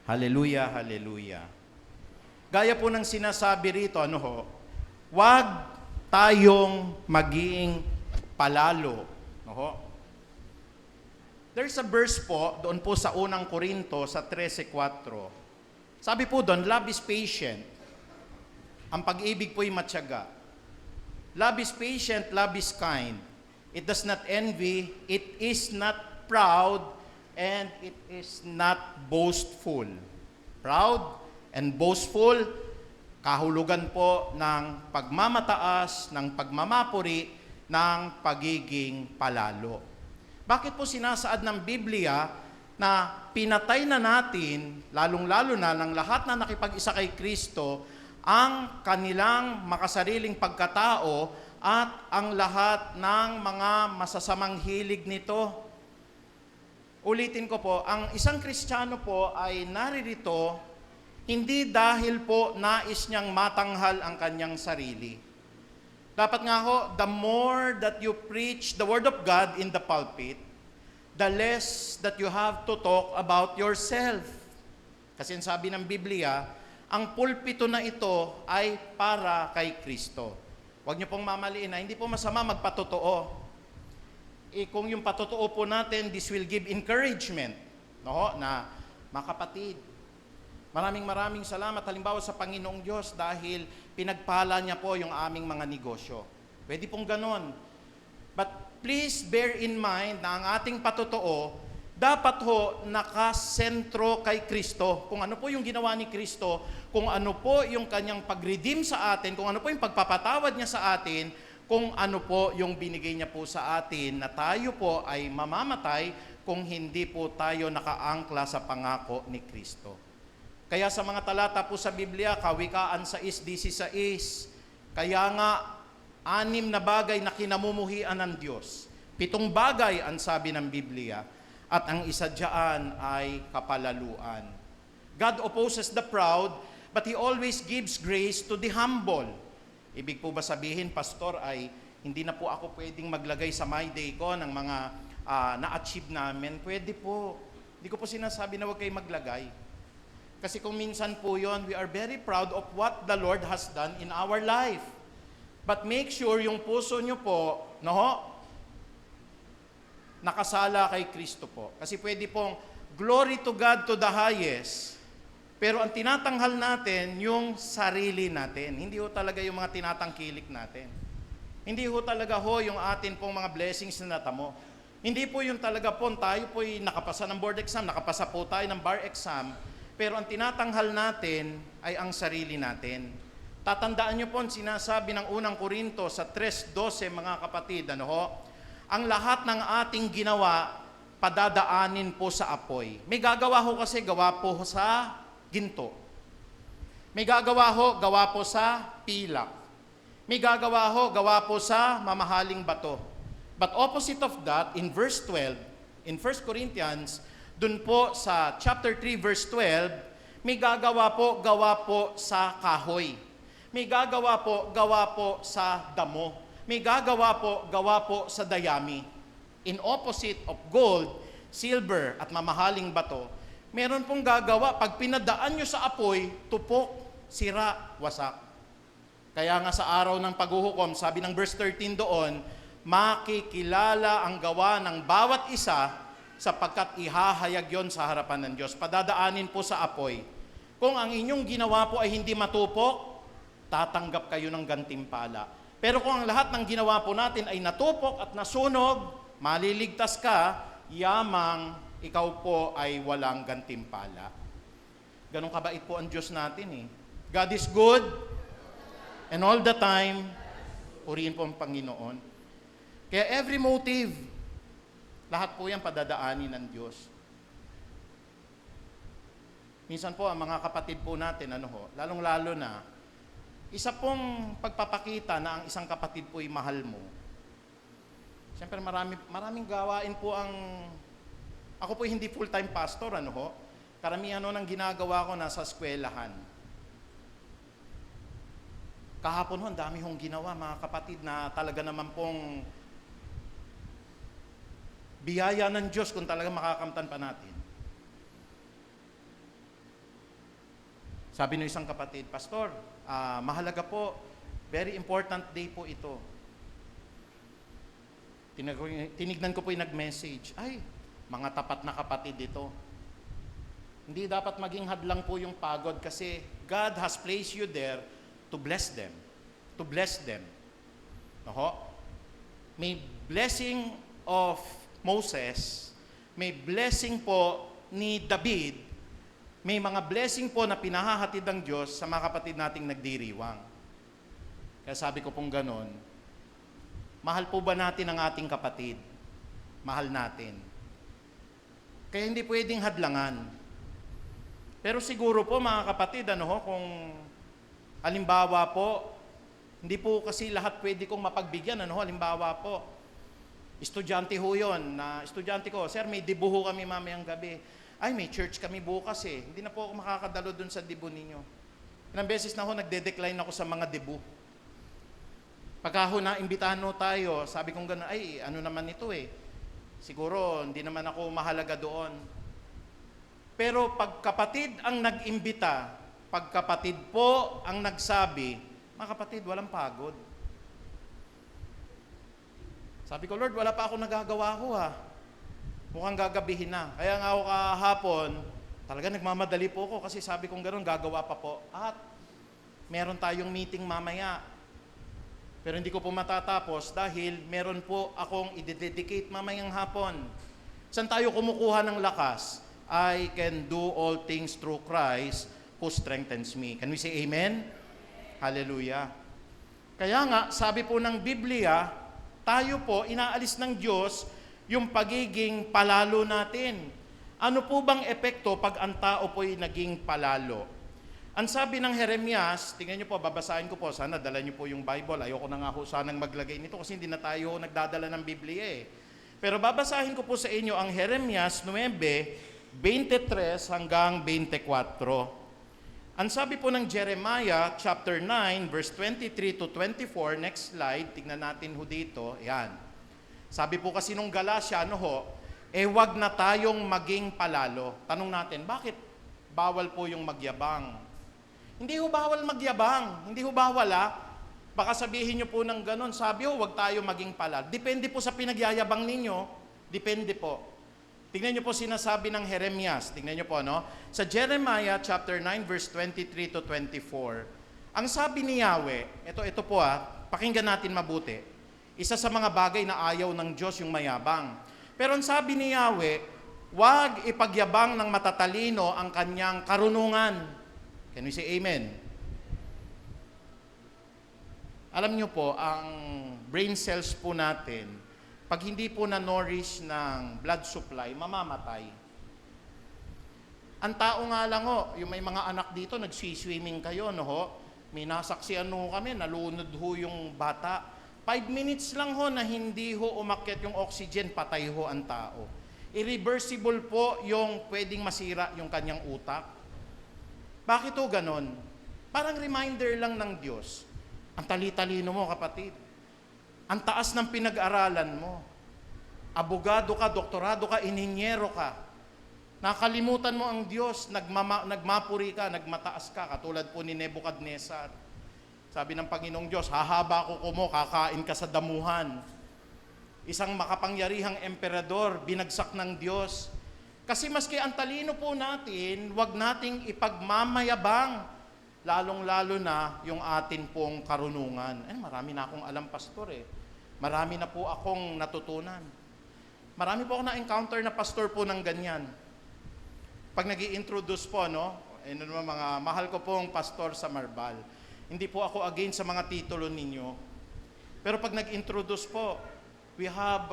S5: Hallelujah, hallelujah. Gaya po ng sinasabi rito, huwag tayong maging palalo. There's a verse po, doon po sa unang Korinto, sa 13:4. Sabi po doon, love is patient. Ang pag-ibig po'y matyaga. Love is patient, love is kind. It does not envy, it is not proud, and it is not boastful. Proud and boastful, kahulugan po ng pagmamataas, ng pagmamapuri, ng pagiging palalo. Bakit po sinasaad ng Biblia na pinatay na natin, lalong-lalo na ng lahat na nakipag-isa kay Kristo, ang kanilang makasariling pagkatao at ang lahat ng mga masasamang hilig nito? Ulitin ko po, ang isang Kristiyano po ay naririto Hindi dahil po nais niyang matanghal ang kanyang sarili. Dapat nga ho, the more that you preach the Word of God in the pulpit, the less that you have to talk about yourself. Kasi sabi ng Biblia, ang pulpito na ito ay para kay Kristo. Huwag niyo pong mamaliin na hindi po masama magpatotoo. Kung yung patotoo po natin, this will give encouragement. No? Na, mga kapatid, maraming salamat halimbawa sa Panginoong Diyos dahil pinagpala niya po yung aming mga negosyo. Pwede pong ganon. But please bear in mind na ang ating patotoo, dapat ho nakasentro kay Kristo. Kung ano po yung ginawa ni Kristo, kung ano po yung kanyang pag-redeem sa atin, kung ano po yung pagpapatawad niya sa atin, kung ano po yung binigay niya po sa atin na tayo po ay mamamatay kung hindi po tayo nakaangkla sa pangako ni Kristo. Kaya sa mga talata po sa Biblia, Kawikaan 6:16, kaya nga 6 na bagay na kinamumuhian ng Diyos. 7 bagay ang sabi ng Biblia. At ang isa diyan ay kapalaluan. God opposes the proud, but He always gives grace to the humble. Ibig po ba sabihin, Pastor, ay hindi na po ako pwedeng maglagay sa my day ko ng mga na-achieve namin? Pwede po. Hindi ko po sinasabi na huwag kayo maglagay. Kasi kung minsan po yon, we are very proud of what the Lord has done in our life. But make sure yung puso nyo po, nakasala kay Kristo po. Kasi pwede pong glory to God to the highest, pero ang tinatanghal natin yung sarili natin. Hindi ho talaga yung mga tinatangkilik natin. Hindi ho talaga yung atin pong mga blessings na natamo. Hindi po yung talaga po, tayo po'y nakapasa ng board exam, nakapasa po tayo ng bar exam, pero ang tinatanghal natin ay ang sarili natin. Tatandaan nyo po, sinasabi ng unang Korinto sa 3:12, mga kapatid, ang lahat ng ating ginawa, padadaanin po sa apoy. May gagawa ho kasi, gawa po sa ginto. May gagawa ho, gawa po sa pilak. May gagawa ho, gawa po sa mamahaling bato. But opposite of that, in verse 12, in 1 Corinthians, dun po sa chapter 3, verse 12, may gagawa po, gawa po sa kahoy. May gagawa po, gawa po sa damo. May gagawa po, gawa po sa dayami. In opposite of gold, silver, at mamahaling bato, meron pong gagawa, pag pinadaan nyo sa apoy, tupok, sira, wasak. Kaya nga sa araw ng paghuhukom, sabi ng verse 13 doon, makikilala ang gawa ng bawat isa sapagkat ihahayag yon sa harapan ng Diyos. Padadaanin po sa apoy. Kung ang inyong ginawa po ay hindi matupok, tatanggap kayo ng gantimpala. Pero kung ang lahat ng ginawa po natin ay natupok at nasunog, maliligtas ka, yamang ikaw po ay walang gantimpala. Ganun kabait po ang Diyos natin eh. God is good, and all the time, purihin po ang Panginoon. Kaya every motive, lahat po yan padadaanin ng Diyos. Minsan po, ang mga kapatid po natin, lalong-lalo na, isa pong pagpapakita na ang isang kapatid po ay mahal mo. Siyempre maraming gawain po ang... Ako po hindi full-time pastor, Karamihan ng ginagawa ko nasa eskwelahan. Kahapon ang dami hong ginawa, mga kapatid, na talaga naman pong biyaya ng Diyos kung talaga makakamtan pa natin. Sabi ng isang kapatid, Pastor, mahalaga po, very important day po ito. Tinignan ko po yung nag-message, ay, mga tapat na kapatid ito. Hindi dapat maging hadlang po yung pagod kasi God has placed you there to bless them. To bless them. May blessing of Moses, may blessing po ni David, may mga blessing po na pinahahatid ng Diyos sa mga kapatid nating nagdiriwang. Kaya sabi ko pong ganon, mahal po ba natin ang ating kapatid? Mahal natin. Kaya hindi pwedeng hadlangan. Pero siguro po mga kapatid, kung halimbawa po, hindi po kasi lahat pwede kong mapagbigyan, halimbawa po, estudyante ho yun, na estudyante ko, sir, may dibuho kami mamayang gabi. ay may church kami bukas eh. Hindi na po ako makakadalo dun sa debut ninyo. Ilang beses na ho nagde-decline ako sa mga debut. Pagka ho na-imbitahan ho tayo, sabi kong gano'n, ay ano naman ito eh. Siguro hindi naman ako mahalaga doon. Pero pag kapatid ang nag-imbita, pag kapatid po ang nagsabi, mga kapatid, walang pagod. Sabi ko, Lord, wala pa ako nagagawa ho ha. Mukhang gagabihin na. Kaya nga ako kahapon, talaga nagmamadali po ako kasi sabi kong gano'n, gagawa pa po. At meron tayong meeting mamaya. Pero hindi ko po matatapos dahil meron po akong i-dedicate mamayang hapon. Saan tayo kumukuha ng lakas? I can do all things through Christ who strengthens me. Can we say amen? Hallelujah. Kaya nga, sabi po ng Biblia, tayo po, inaalis ng Diyos yung pagiging palalo natin. Ano po bang epekto pag ang tao po'y naging palalo? Ang sabi ng Jeremias, tingnan niyo po, babasahin ko po, sana dala niyo po yung Bible. Ayoko na nga ho sanang maglagay nito kasi hindi na tayo nagdadala ng Biblia eh. Pero babasahin ko po sa inyo ang Jeremias 9:23 hanggang 24. Ang sabi po ng Jeremiah chapter 9 verse 23 to 24, next slide, tignan natin ho dito, yan. Sabi po kasi nung Galatia, wag na tayong maging palalo. Tanong natin, bakit bawal po yung magyabang? Hindi ho bawal magyabang, hindi ho bawal Baka sabihin nyo po ng ganon, sabi ho, wag tayo maging palalo. Depende po sa pinagyayabang ninyo, depende po. Tingnan niyo po sinasabi ng Jeremias. Tingnan niyo po, Sa Jeremiah chapter 9 verse 23 to 24. Ang sabi ni Yahweh, ito po pakinggan natin mabuti. Isa sa mga bagay na ayaw ng Diyos yung mayabang. Pero ang sabi ni Yahweh, huwag ipagyabang ng matatalino ang kanyang karunungan. Can we say amen? Alam niyo po, ang brain cells po natin, pag hindi po na-nourish ng blood supply, mamamatay. Ang tao nga lang yung may mga anak dito, nagsiswimming kayo, may nasaksihan kami, nalunod yung bata. 5 minutes lang na hindi umakyat yung oxygen, patay ang tao. Irreversible po yung pwedeng masira yung kanyang utak. Bakit ganon? Parang reminder lang ng Diyos. Ang tali-talino mo, kapatid. Ang taas ng pinag-aralan mo. Abogado ka, doktorado ka, ininyero ka. Nakalimutan mo ang Diyos, nagmapuri ka, nagmataas ka, katulad po ni Nebuchadnezzar. Sabi ng Panginoong Diyos, hahaba ko mo, kakain ka sa damuhan. Isang makapangyarihang emperador, binagsak ng Diyos. Kasi maski ang talino po natin, wag nating ipagmamayabang. Lalong-lalo na yung atin pong karunungan. Marami na akong alam, pastor Marami na po akong natutunan. Marami po ako na-encounter na pastor po ng ganyan. Pag nag-i-introduce po, mga mahal ko pong pastor sa Marbal. Hindi po ako against sa mga titulo ninyo. Pero pag nag-introduce po, we have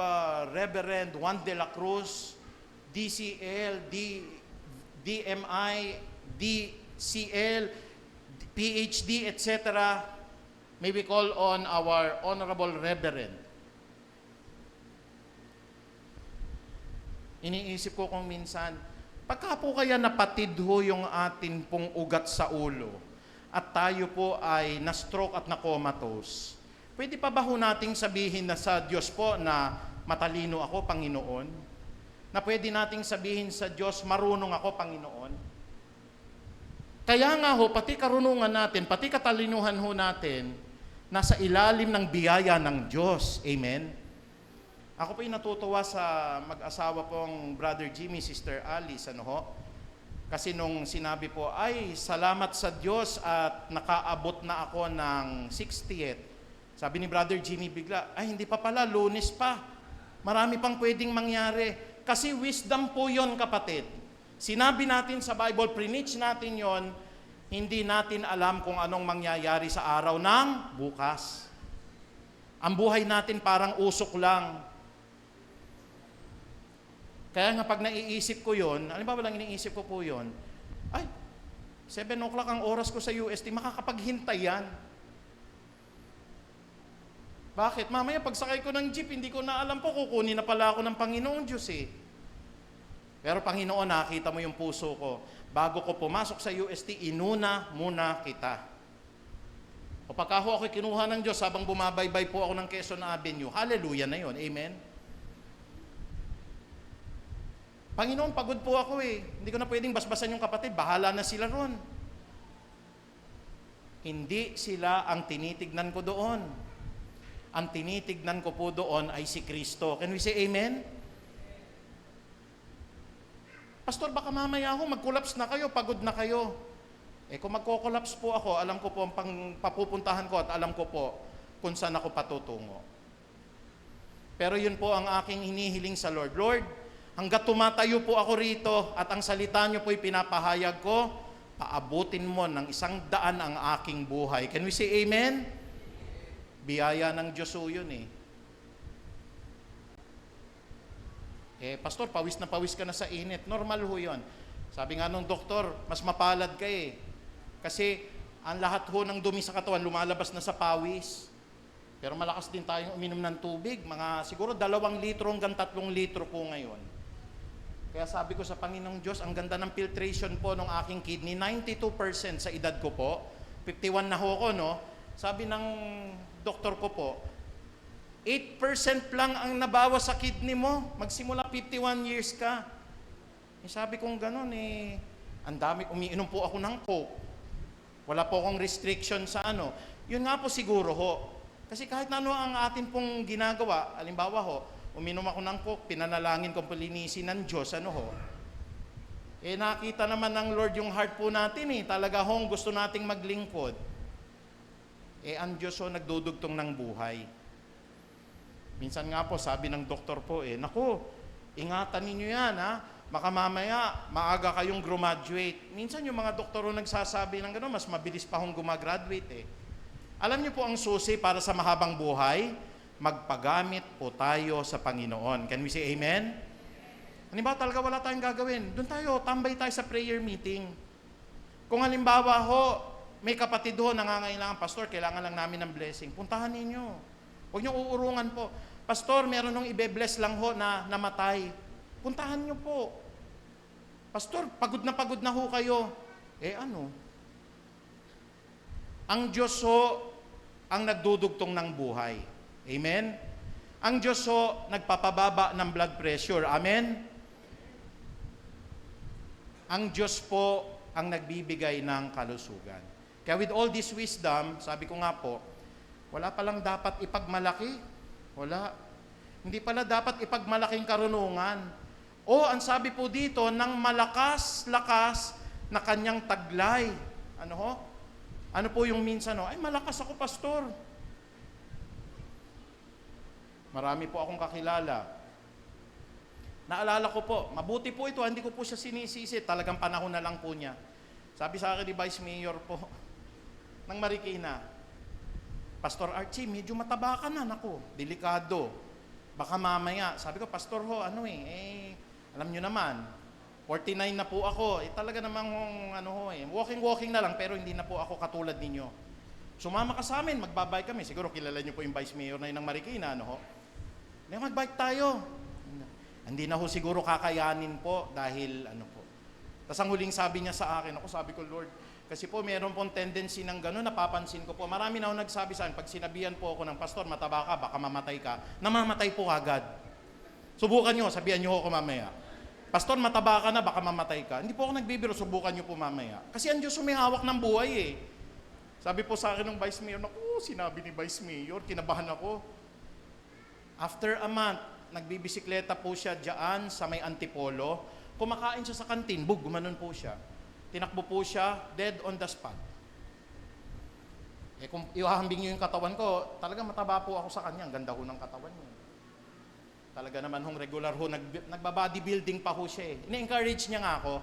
S5: Reverend Juan de la Cruz, DCL, DMI, DCL, PhD, etc. May we call on our Honorable Reverend. Iniisip ko kung minsan, pagka po kaya napatid yung atin pong ugat sa ulo at tayo po ay na-stroke at na-comatose, pwede pa ba nating sabihin na sa Diyos po na matalino ako, Panginoon? Na pwede nating sabihin sa Diyos, marunong ako, Panginoon? Kaya nga pati karunungan natin, pati katalinuhan natin, nasa ilalim ng biyaya ng Diyos. Amen? Ako po'y natutuwa sa mag-asawa pong Brother Jimmy, Sister Alice, Kasi nung sinabi po, ay, salamat sa Diyos at nakaabot na ako ng 60th. Sabi ni Brother Jimmy bigla, ay, hindi pa pala, Lunes pa. Marami pang pwedeng mangyari. Kasi wisdom po yon, kapatid. Sinabi natin sa Bible, preach natin yon, hindi natin alam kung anong mangyayari sa araw ng bukas. Ang buhay natin parang usok lang. Kaya nga pag naiisip ko yon, halimbawa lang iniisip ko po yon, ay, 7 o'clock ang oras ko sa UST, makakapaghintay yan. Bakit? Mamaya pagsakay ko ng jeep, hindi ko na alam po, kukunin na pala ako ng Panginoon Diyos Pero Panginoon, nakita mo yung puso ko. Bago ko pumasok sa UST, inuna muna kita. O pagka ho ako kinuha ng Diyos habang bumabaybay po ako ng Quezon Avenue, hallelujah na yun. Amen? Panginoon, pagod po ako eh. Hindi ko na pwedeng basbasan yung kapatid. Bahala na sila ron. Hindi sila ang tinitignan ko doon. Ang tinitignan ko po doon ay si Kristo. Can we say amen? Pastor, baka mamaya ho, mag-collapse na kayo, pagod na kayo. Kung magko-collapse po ako, alam ko po ang papupuntahan ko at alam ko po kung saan ako patutungo. Pero yun po ang aking hinihiling sa Lord. Lord, hanggat tumatayo po ako rito at ang salita niyo po'y pinapahayag ko, paabutin mo ng 100 ang aking buhay. Can we say amen? Biyaya ng Diyos po yun eh. Pastor, pawis na pawis ka na sa init. Normal ho yun. Sabi nga nung doktor, mas mapalad ka eh. Kasi ang lahat ho ng dumi sa katawan lumalabas na sa pawis. Pero malakas din tayong uminom ng tubig. Mga siguro 2 litro hanggang 3 litro po ngayon. Kaya sabi ko sa Panginoong Diyos, ang ganda ng filtration po ng aking kidney. 92% sa edad ko po. 51 na ho ko, no? Sabi ng doktor ko po, 8% lang ang nabawas sa kidney mo. Magsimula 51 years ka. Sabi kong ganun ang dami, umiinom po ako ng Coke. Wala po akong restriction sa ano. Yun nga po siguro ho. Kasi kahit na ano ang atin pong ginagawa, halimbawa ho, uminom ako ng Coke, pinanalangin kong palinisin ng Diyos, ano ho. Nakita naman ng Lord yung heart po natin Talaga hong gusto nating maglingkod. Ang Diyos ho nagdudugtong ng buhay. Minsan nga po, sabi ng doktor po, naku, ingatan ninyo yan, ha? Baka mamaya, maaga kayong graduate. Minsan yung mga doktor nagsasabi ng gano'n, mas mabilis pa hong gumagraduate Alam niyo po ang susi para sa mahabang buhay? Magpagamit po tayo sa Panginoon. Can we say amen? Halimbawa talaga wala tayong gagawin. Doon tayo, tambay tayo sa prayer meeting. Kung halimbawa ho, may kapatid ho, nangangailangan, Pastor, kailangan lang namin ng blessing. Puntahan ninyo. Huwag niyo uurungan po. Pastor, meron nung ibe-bless lang ho na namatay. Puntahan niyo po. Pastor, pagod na ho kayo. Ano? Ang Diyos ho ang nagdudugtong ng buhay. Amen? Ang Diyos ho nagpapababa ng blood pressure. Amen? Ang Diyos po ang nagbibigay ng kalusugan. Kaya with all this wisdom, sabi ko nga po, wala palang dapat ipagmalaki. Wala. Hindi pala dapat ipagmalaking karunungan. Ang sabi po dito, ng malakas-lakas na kanyang taglay. Ano ho? Ano po yung minsan ay malakas ako, Pastor. Marami po akong kakilala. Naalala ko po, mabuti po ito, hindi ko po siya sinisisi. Talagang panahon na lang po niya. Sabi sa akin ni Vice Mayor po, ng Marikina, Pastor Archie, medyo mataba ka na, naku, delikado. Baka mamaya, sabi ko, Pastor ho, alam nyo naman, 49 na po ako, talaga namang, walking na lang, pero hindi na po ako katulad ninyo. Sumama ka sa amin, magbabike kami, siguro kilala nyo po yung Vice Mayor na yun ng Marikina, magbike tayo. Hindi na ho siguro kakayanin po, dahil po. Tapos ang huling sabi niya sa akin, sabi ko, Lord, kasi po meron pong tendency ng gano'n, napapansin ko po. Marami na ako nagsabi sa akin, pag sinabihan po ako ng Pastor, mataba ka, baka mamatay ka, namamatay po agad. Subukan nyo, sabihan nyo ako mamaya. Pastor, mataba ka na, baka mamatay ka. Hindi po ako nagbibiro, subukan nyo po mamaya. Kasi ang Diyos humihawak ng buhay Sabi po sa akin ng Vice Mayor, sinabi ni Vice Mayor, kinabahan ako. After a month, nagbibisikleta po siya dyan sa may Antipolo. Kumakain siya sa kantin, gumanon po siya. Tinakbo po siya, dead on the spot. Kung ihahambing niyo yung katawan ko, talaga mataba po ako sa kanya. Ang ganda ho ng katawan niya. Talaga naman hong regular ho, nagba-bodybuilding pa ho siya Ini-encourage niya nga ako.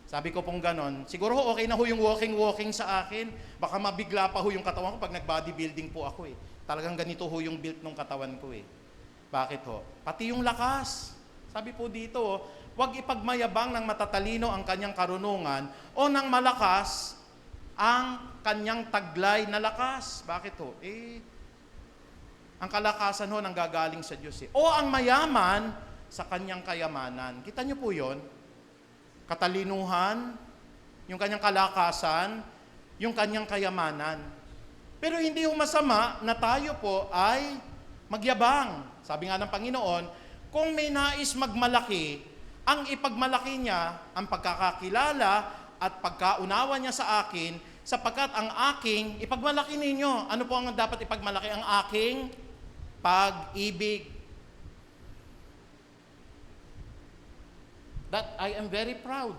S5: Sabi ko pong ganon, siguro ho okay na ho yung walking sa akin. Baka mabigla pa ho yung katawan ko pag nag-bodybuilding po ako Talagang ganito ho yung build ng katawan ko Bakit ho? Pati yung lakas. Sabi po dito, huwag ipagmayabang ng matatalino ang kanyang karunungan o ng malakas ang kanyang taglay na lakas. Bakit ho? Ang kalakasan ho nanggagaling sa Diyos O ang mayaman sa kanyang kayamanan. Kita niyo po yon? katalinuhan, yung kanyang kalakasan, yung kanyang kayamanan. Pero hindi ho masama na tayo po ay magyabang. Sabi nga ng Panginoon, kung may nais magmalaki, ang ipagmalaki niya ang pagkakakilala at pagkaunawa niya sa akin, sapagkat ang aking, ipagmalaki ninyo. Ano po ang dapat ipagmalaki? Ang aking pag-ibig. That I am very proud.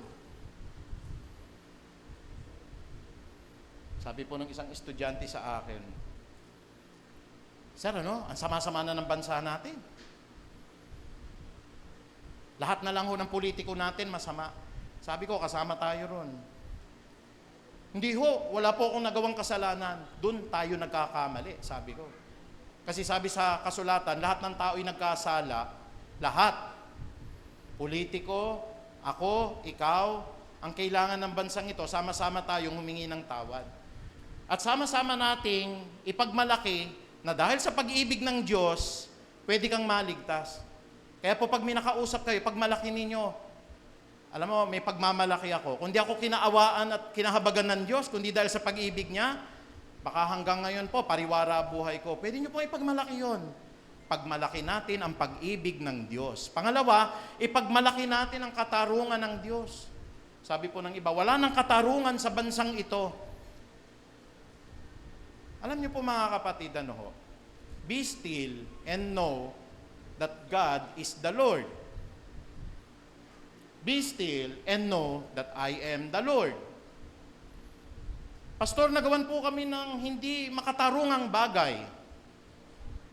S5: Sabi po ng isang estudyante sa akin, Sir, ang sama-sama na ng bansa natin. Lahat na lang ho ng politiko natin masama. Sabi ko, kasama tayo ron. Hindi ho, wala po akong nagawang kasalanan. Doon tayo nagkakamali, sabi ko. Kasi sabi sa kasulatan, lahat ng tao'y nagkasala, lahat. Politiko, ako, ikaw, ang kailangan ng bansang ito, sama-sama tayong humingi ng tawad. At sama-sama nating ipagmalaki na dahil sa pag-ibig ng Diyos, pwede kang maligtas. Kaya po pag may nakausap kayo, pagmalaki ninyo, alam mo, may pagmamalaki ako. Kung di ako kinaawaan at kinahabagan ng Diyos, kundi dahil sa pag-ibig niya, baka hanggang ngayon po, pariwara buhay ko. Pwede nyo po ipagmalaki yon. Pagmalaki natin ang pag-ibig ng Diyos. Pangalawa, ipagmalaki natin ang katarungan ng Diyos. Sabi po ng iba, wala nang katarungan sa bansang ito. Alam niyo po mga kapatid, be still and know that God is the Lord. Be still and know that I am the Lord. Pastor, nagawan po kami ng hindi makatarungang bagay.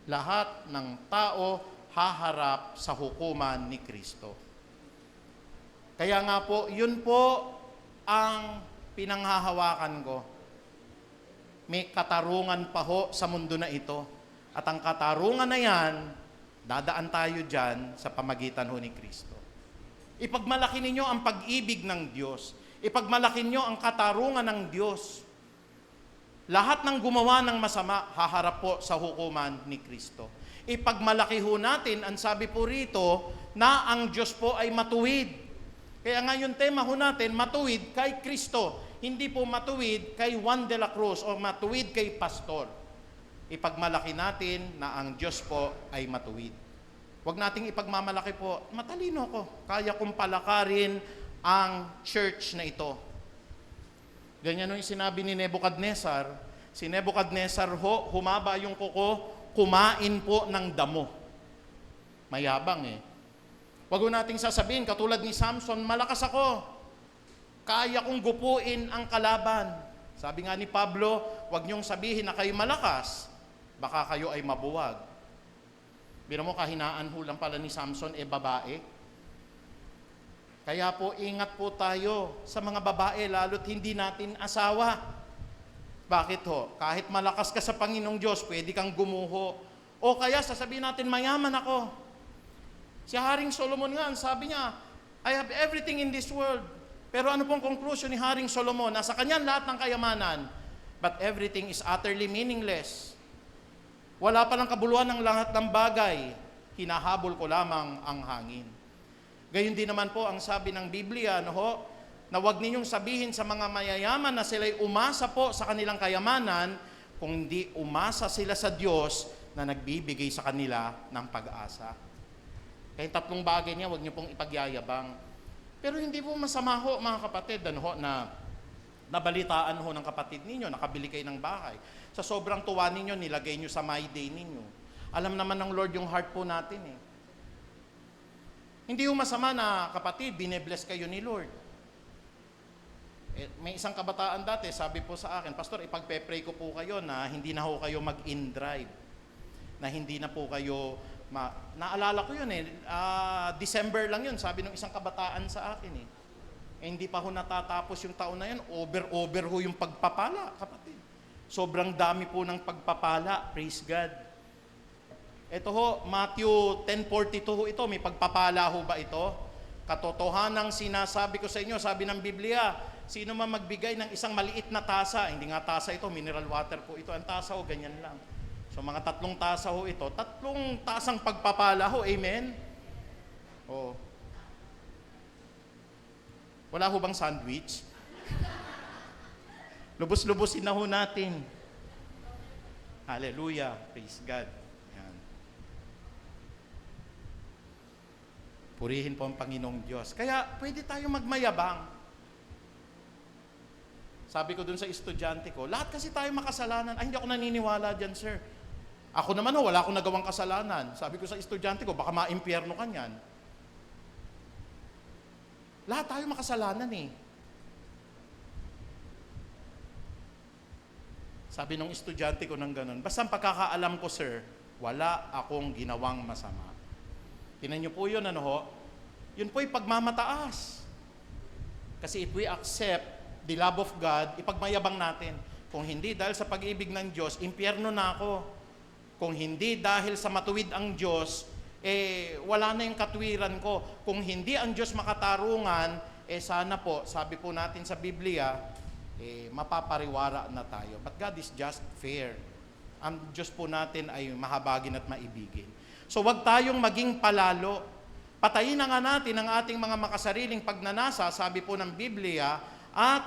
S5: Lahat ng tao haharap sa hukuman ni Kristo. Kaya nga po, yun po ang pinanghahawakan ko. May katarungan pa ho sa mundo na ito. At ang katarungan na yan, dadaan tayo dyan sa pamagitan ho ni Kristo. Ipagmalaki ninyo ang pag-ibig ng Diyos. Ipagmalaki ninyo ang katarungan ng Diyos. Lahat ng gumawa ng masama, haharap po sa hukuman ni Kristo. Ipagmalaki ho natin, ang sabi po rito, na ang Diyos po ay matuwid. Kaya nga yung tema ho natin, matuwid kay Kristo. Hindi po matuwid kay Juan de la Cruz o matuwid kay pastor. Ipagmalaki natin na ang Diyos po ay matuwid. Huwag nating ipagmamalaki po, matalino ko, kaya kong palakarin ang church na ito. Ganyan yung sinabi ni Nebuchadnezzar. Si Nebuchadnezzar ho, humaba yung kuko, kumain po ng damo. Mayabang Huwag nating sasabihin, katulad ni Samson, malakas ako. Kaya kong gupuin ang kalaban. Sabi nga ni Pablo, huwag niyong sabihin na kayo malakas, baka kayo ay mabuwag. Biro mo, kahinaan ho lang pala ni Samson, babae. Kaya po, ingat po tayo sa mga babae, lalo't hindi natin asawa. Bakit ho? Kahit malakas ka sa Panginoong Diyos, pwede kang gumuho. O kaya, sasabihin natin, mayaman ako. Si Haring Solomon nga, sabi niya, I have everything in this world. Pero ano pong conclusion ni Haring Solomon? Nasa kanyang lahat ng kayamanan, but everything is utterly meaningless. Wala pa lang kabuluhan ng lahat ng bagay, hinahabol ko lamang ang hangin. Gayon din naman po ang sabi ng Biblia, na huwag ninyong sabihin sa mga mayayaman na sila'y umasa po sa kanilang kayamanan, kung hindi umasa sila sa Diyos na nagbibigay sa kanila ng pag-asa. Kaya tatlong bagay niya, huwag niyo pong ipagyayabang. Pero hindi po masama ho, mga kapatid, na nabalitaan ho ng kapatid ninyo, nakabili kayo ng bahay. Sa sobrang tuwa ninyo, nilagay nyo sa my day ninyo. Alam naman ng Lord yung heart po natin Hindi ho masama na kapatid, binebless kayo ni Lord. May isang kabataan dati, sabi po sa akin, Pastor, ipagpe-pray ko po kayo na hindi na ho kayo mag-in-drive. Na hindi na po kayo naalala ko yun December lang yun, sabi ng isang kabataan sa akin hindi pa ho natatapos yung taon na yun, over ho yung pagpapala, kapatid. Sobrang dami po ng pagpapala, praise God. Ito ho, Matthew 10:42 ho ito, may pagpapala ho ba ito? Katotohanang sinasabi ko sa inyo, sabi ng Biblia, sino man magbigay ng isang maliit na tasa, hindi nga tasa ito, mineral water po ito, ang tasa ho, ganyan lang. So mga 3 tasa ho ito, 3 tasang pagpapala ho, amen? Wala ho bang sandwich? Lubos-lubosin na ho natin. Hallelujah. Praise God. Yan. Purihin po ang Panginoong Diyos. Kaya pwede tayo magmayabang. Sabi ko dun sa estudyante ko, lahat kasi tayo makasalanan. Ay, hindi ako naniniwala dyan, sir. Ako naman wala akong nagawang kasalanan. Sabi ko sa estudyante ko, baka maimpyerno ka niyan. Lahat tayo makasalanan eh. Sabi nung estudyante ko ng ganun, basta ang pagkakaalam ko, sir, wala akong ginawang masama. Tingnan niyo po yun, ano ho? Yun po'y pagmamataas. Kasi if we accept the love of God, ipagmayabang natin. Kung hindi dahil sa pag-ibig ng Diyos, impyerno na ako. Kung hindi dahil sa matuwid ang Diyos, wala na yung katwiran ko. Kung hindi ang Diyos makatarungan, sana po, sabi po natin sa Biblia, mapapariwara na tayo. But God is just fair. Ang Diyos po natin ay mahabagin at maibigin. So wag tayong maging palalo. Patayin na nga natin ang ating mga makasariling pagnanasa, sabi po ng Biblia, at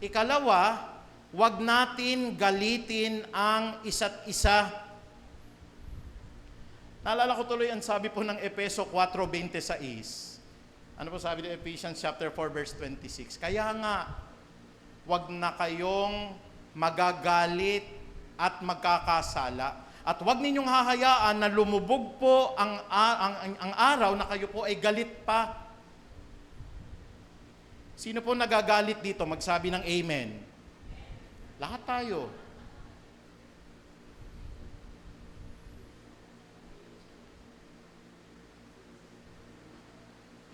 S5: ikalawa, wag natin galitin ang isa't isa. Naalala ko tuloy ang sabi po ng Efeso 4:26. Ano po sabi ng Ephesians chapter 4 verse 26? Kaya nga, wag na kayong magagalit at magkakasala. At wag ninyong hahayaan na lumubog po ang araw na kayo po ay galit pa. Sino po nagagalit dito? Magsabi ng amen. Lahat tayo.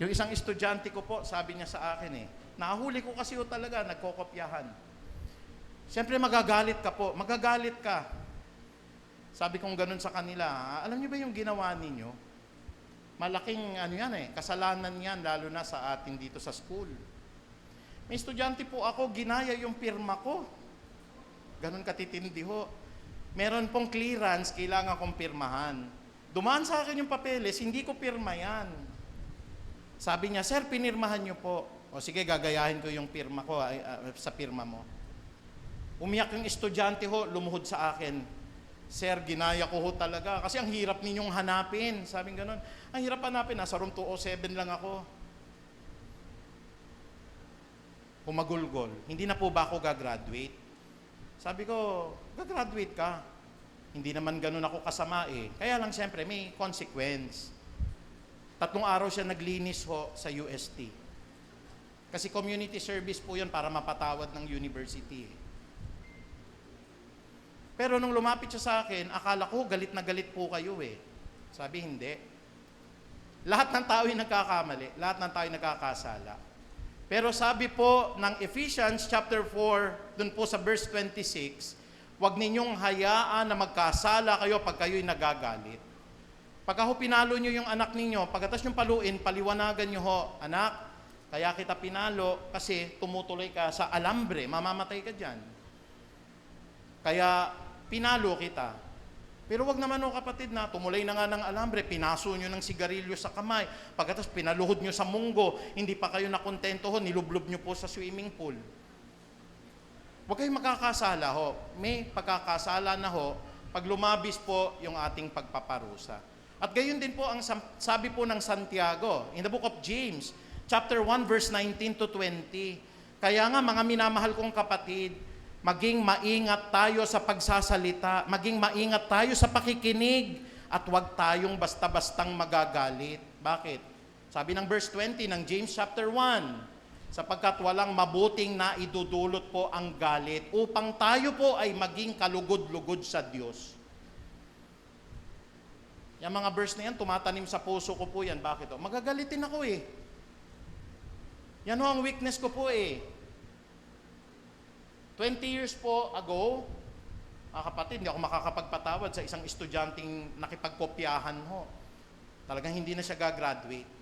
S5: Yung isang estudyante ko po, sabi niya sa akin nahuli ko kasi talaga, nagkokopyahan. Siyempre magagalit ka po, magagalit ka. Sabi kong ganun sa kanila, alam niyo ba yung ginawa ninyo? Malaking kasalanan yan, lalo na sa atin dito sa school. May estudyante po ako, ginaya yung pirma ko. Ganun katitindi ho. Meron pong clearance, kailangan kong pirmahan. Dumaan sa akin yung papeles, hindi ko pirma yan. Sabi niya, sir, pinirmahan niyo po. O sige, gagayahin ko yung pirma ko sa pirma mo. Umiyak yung estudyante ho, lumuhod sa akin. Sir, ginaya ko ho talaga. Kasi ang hirap ninyong hanapin. Sabi ganun, ang hirap hanapin, nasa room 207 lang ako. Humagulgol, hindi na po ba ako gagraduate? Sabi ko, gagraduate ka. Hindi naman ganun ako kasama Kaya lang siyempre, may consequence. 3 araw siya naglinis ho sa UST. Kasi community service po yun para mapatawad ng university. Pero nung lumapit siya sa akin, akala ko galit na galit po kayo Sabi, hindi. Lahat ng tao ay nagkakamali, lahat ng tao ay nagkakasala. Pero sabi po ng Ephesians chapter 4, dun po sa verse 26, huwag ninyong hayaan na magkasala kayo pag kayo'y nagagalit. Pagka ho pinalo nyo yung anak ninyo, pagkatas nyo paluin, paliwanagan nyo ho, anak, kaya kita pinalo kasi tumutuloy ka sa alambre, mamamatay ka dyan. Kaya pinalo kita. Pero wag naman kapatid na, tumulay na nga ng alambre, pinaso nyo ng sigarilyo sa kamay, pagkatas pinaluhod nyo sa munggo, hindi pa kayo nakontento ho, nilublob nyo po sa swimming pool. Huwag kayong makakasala ho. May pagkakasala na ho, pag lumabis po yung ating pagpaparusa. At gayon din po ang sabi po ng Santiago, in the book of James, chapter 1, verse 19 to 20. Kaya nga mga minamahal kong kapatid, maging maingat tayo sa pagsasalita, maging maingat tayo sa pakikinig, at huwag tayong basta-bastang magagalit. Bakit? Sabi ng verse 20 ng James chapter 1, sapagkat walang mabuting na idudulot po ang galit upang tayo po ay maging kalugod-lugod sa Diyos. Yung mga verse na yan, tumatanim sa puso ko po yan. Bakit? Magagalitin ako Yan ho ang weakness ko po 20 years po ago, kapatid, hindi ako makakapagpatawad sa isang estudyanteng nakipagkopyahan ho. Talagang hindi na siya gagraduate.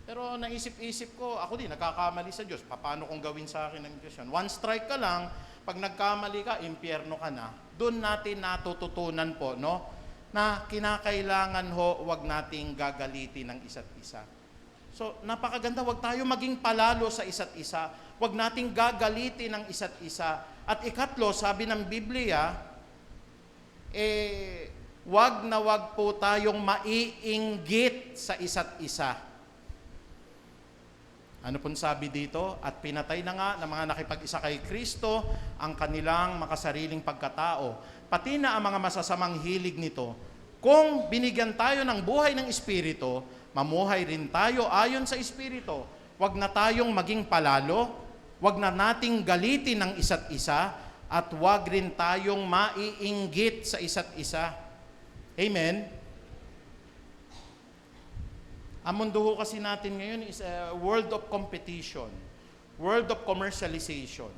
S5: Pero naisip-isip ko, ako din, nagkakamali sa Diyos. Paano kung gawin sa akin ng Diyos yan? One strike ka lang, pag nagkamali ka, impyerno ka na. Doon natin natututunan po, na kinakailangan ho, wag nating gagalitin ng isa't isa. So, napakaganda, wag tayo maging palalo sa isa't isa. Wag nating gagalitin ang isa't isa. At ikatlo, sabi ng Biblia, wag na wag po tayong maiinggit sa isa't isa. Ano pong sabi dito? At pinatay na nga ng mga nakipag-isa kay Kristo ang kanilang makasariling pagkatao. Pati na ang mga masasamang hilig nito. Kung binigyan tayo ng buhay ng Espiritu, mamuhay rin tayo ayon sa Espiritu. Huwag na tayong maging palalo, huwag na nating galitin ng isa't isa, at huwag rin tayong maiinggit sa isa't isa. Amen? Ang mundo ho kasi natin ngayon is a world of competition, world of commercialization.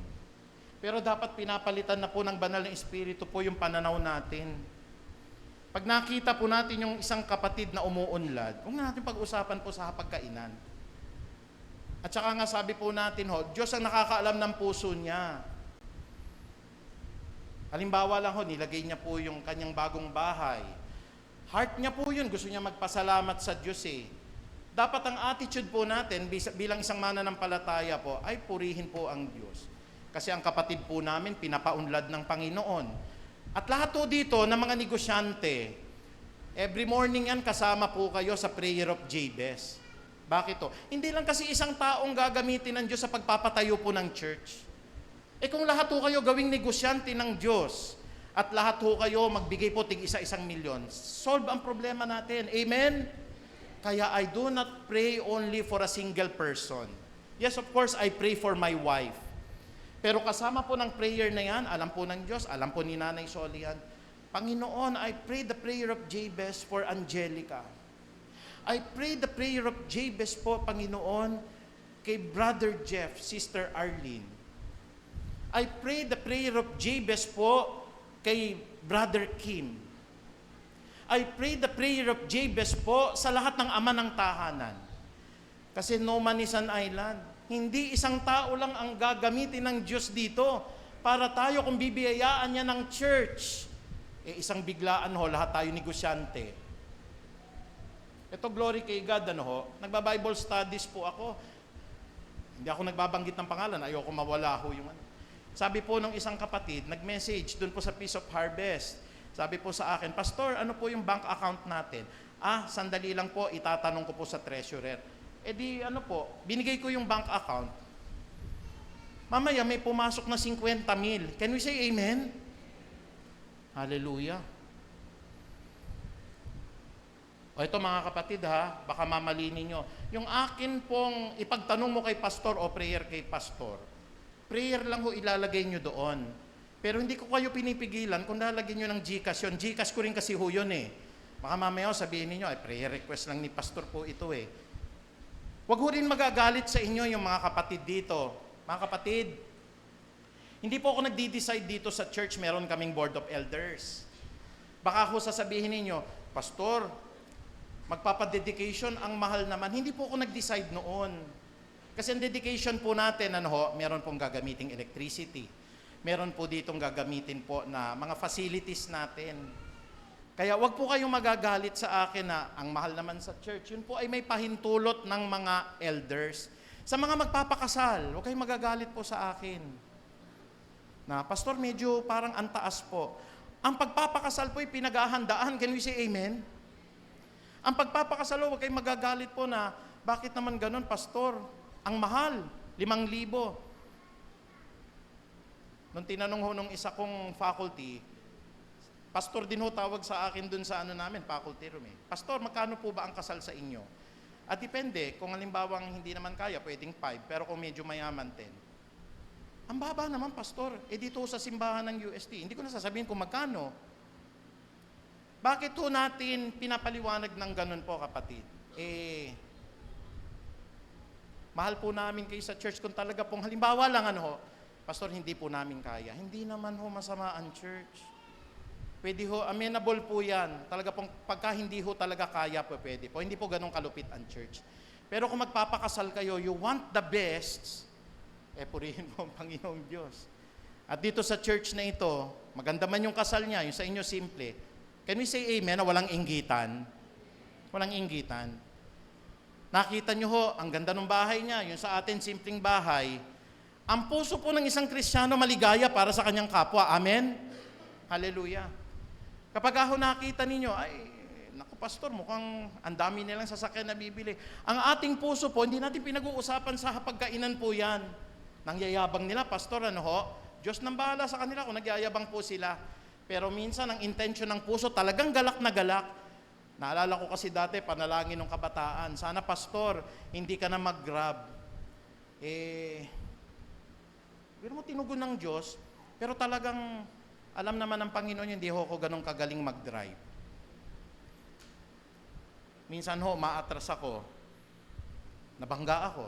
S5: Pero dapat pinapalitan na po ng banal na Espiritu po yung pananaw natin. Pag nakita po natin yung isang kapatid na umuunlad, huwag na natin pag-usapan po sa hapagkainan. At saka nga sabi po natin, Diyos ang nakakaalam ng puso niya. Halimbawa lang nilagay niya po yung kanyang bagong bahay. Heart niya po yun, gusto niya magpasalamat sa Diyos eh. Dapat ang attitude po natin bilang isang mananampalataya po ay purihin po ang Diyos. Kasi ang kapatid po namin pinapaunlad ng Panginoon. At lahat po dito ng mga negosyante, every morning yan kasama po kayo sa prayer of Jabez. Bakit to? Hindi lang kasi isang taong gagamitin ng Diyos sa pagpapatayo po ng church. Kung lahat po kayo gawing negosyante ng Diyos at lahat po kayo magbigay po tig isa-isang milyon, solve ang problema natin. Amen? Kaya I do not pray only for a single person. Yes, of course, I pray for my wife. Pero kasama po ng prayer na yan, alam po ng Diyos, alam po ni Nanay Solian, Panginoon, I pray the prayer of Jabez for Angelica. I pray the prayer of Jabez po, Panginoon, kay Brother Jeff, Sister Arlene. I pray the prayer of Jabez po kay Brother Kim. I pray the prayer of Jabez po sa lahat ng ama ng tahanan. Kasi no man is an island. Hindi isang tao lang ang gagamitin ng Diyos dito para tayo kung bibiyayaan niya ng church. Isang biglaan lahat tayo negosyante. Ito, glory kay God, nagba-Bible studies po ako. Hindi ako nagbabanggit ng pangalan, ayoko mawala yung Sabi po ng isang kapatid, nag-message dun po sa Peace of Harvest. Sabi po sa akin, Pastor, ano po yung bank account natin? Sandali lang po, itatanong ko po sa treasurer. Binigay ko yung bank account. Mamaya may pumasok na 50,000. Can we say amen? Hallelujah. Ito mga kapatid baka mamalinin nyo. Yung akin pong ipagtanong mo kay pastor o prayer kay pastor, prayer lang ilalagay nyo doon. Pero hindi ko kayo pinipigilan kung lalagyan nyo ng GCash yun. GCash ko rin kasi yun eh. Baka mamaya sabihin niyo prayer request lang ni pastor po ito eh. Huwag ho rin magagalit sa inyo yung mga kapatid dito. Mga kapatid, hindi po ako nagdi-decide dito sa church, meron kaming board of elders. Baka ho sasabihin ninyo, Pastor, magpapadedication, ang mahal naman. Hindi po ako nag-decide noon. Kasi ang dedication po natin, meron pong gagamiting electricity. Meron po ditong gagamitin po na mga facilities natin. Kaya wag po kayong magagalit sa akin na ang mahal naman sa church. Yun po ay may pahintulot ng mga elders. Sa mga magpapakasal, wag kayong magagalit po sa akin. Na, Pastor, medyo parang antaas po. Ang pagpapakasal po ay pinaghahandaan. Can we say amen? Ang pagpapakasal, wag kayong magagalit po na, bakit naman ganun, Pastor? Ang mahal, 5,000. Nung tinanong nung isa kong faculty, pastor din tawag sa akin dun sa namin, faculty room eh. Pastor, magkano po ba ang kasal sa inyo? At depende, kung halimbawang hindi naman kaya, pwedeng 5, pero kung medyo mayaman 10. Ang baba naman, Pastor, dito sa simbahan ng UST, hindi ko na sasabihin kung magkano. Bakit ho natin pinapaliwanag ng ganun po, kapatid? Mahal po namin kayo sa church kung talaga pong halimbawa lang Pastor, hindi po namin kaya. Hindi naman masama ang church. Pwede amenable po yan. Talaga pong pagka hindi talaga kaya po pwede po. Hindi po ganun kalupit ang church. Pero kung magpapakasal kayo, you want the best, purihin po ang Panginoong Diyos. At dito sa church na ito, maganda man yung kasal niya, yung sa inyo simple. Can we say amen na walang inggitan? Walang inggitan. Nakita nyo ho, ang ganda ng bahay niya, yung sa atin simpleng bahay. Ang puso po ng isang Kristiyano maligaya para sa kanyang kapwa. Amen? Hallelujah. Kapag ako nakita ninyo, ay, naku pastor, mukhang ang dami nilang sasakyan na bibili. Ang ating puso po, hindi natin pinag-uusapan sa hapagkainan po yan. Nangyayabang nila, pastor, ano ho? Diyos nang bahala sa kanila kung nagyayabang po sila. Pero minsan, ang intention ng puso, talagang galak na galak. Naalala ko kasi dati, panalangin ng kabataan. Sana, pastor, hindi ka na mag-grab. Pero mo tinugon ng Diyos, pero talagang alam naman ng Panginoon, hindi ho ako ganun kagaling mag-drive. Minsan ho, maatras ako, nabangga ako.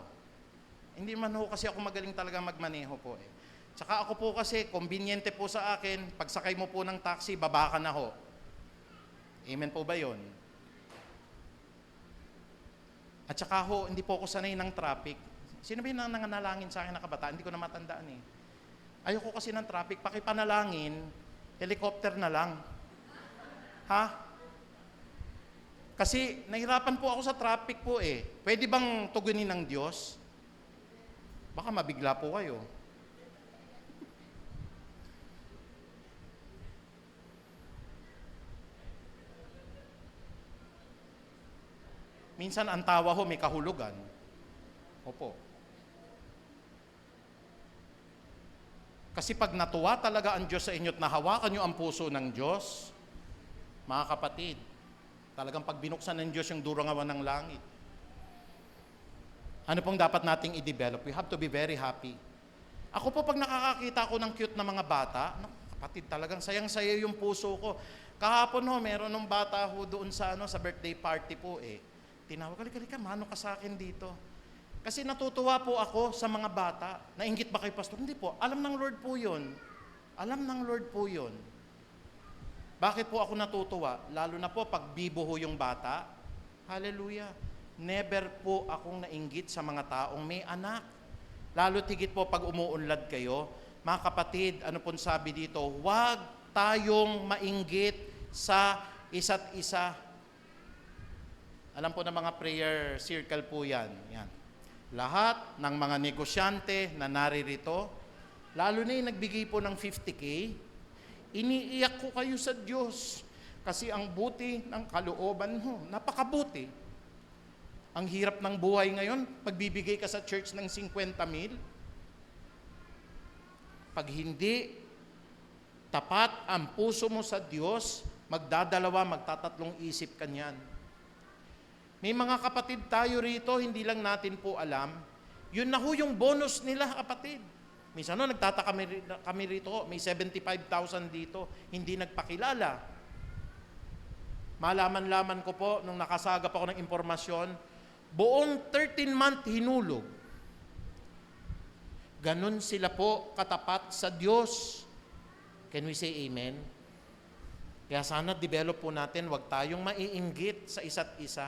S5: Hindi man ho kasi ako magaling talaga magmaneho po eh. Tsaka ako po kasi, conveniente po sa akin, pagsakay mo po ng taxi, baba ka na ho. Amen po ba yun? At saka ho, hindi po ako sanay ng traffic. Sino ba yung nanganalangin sa akin na kabataan? Hindi ko na matandaan eh. Ayoko kasi ng traffic, pakipanalangin, helicopter na lang. Ha? Kasi nahirapan po ako sa traffic po eh. Pwede bang tugunin ng Diyos? Baka mabigla po kayo. Minsan ang tawa ho may kahulugan. Opo. Kasi pag natuwa talaga ang Diyos sa inyo at nahawakan nyo ang puso ng Diyos, mga kapatid, talagang pag binuksan ng Diyos yung durangawan ng langit. Ano pong dapat nating i-develop? We have to be very happy. Ako po pag nakakakita ko ng cute na mga bata, kapatid, talagang sayang-saya yung puso ko. Kahapon ho, meron ng bata ho doon sa birthday party po eh. Tinawag, halika, mano ka sa akin dito. Kasi natutuwa po ako sa mga bata. Nainggit ba kay pastor? Hindi po. Alam ng Lord po yun. Alam ng Lord po yun. Bakit po ako natutuwa? Lalo na po pag bibo ho yung bata. Hallelujah. Never po akong nainggit sa mga taong may anak. Lalo tigit po pag umuunlad kayo. Mga kapatid, ano pong sabi dito? Huwag tayong mainggit sa isa't isa. Alam po ng mga prayer circle po yan. Yan. Lahat ng mga negosyante na naririto, lalo na yung nagbigay po ng 50K, iniiyak ko kayo sa Diyos kasi ang buti ng kalooban mo, napakabuti. Ang hirap ng buhay ngayon, pagbibigay ka sa church ng 50,000, pag hindi tapat ang puso mo sa Diyos, magdadalawa, magtatatlong isip ka niyan. May mga kapatid tayo rito, hindi lang natin po alam, yun na ho yung bonus nila, kapatid. Minsan nagtataka kami rito, may 75,000 dito, hindi nagpakilala. Malaman-laman ko po, nung nakasagap ako ng impormasyon, buong 13-month hinulog. Ganon sila po katapat sa Diyos. Can we say amen? Kaya sana develop po natin, wag tayong maiinggit sa isa't isa.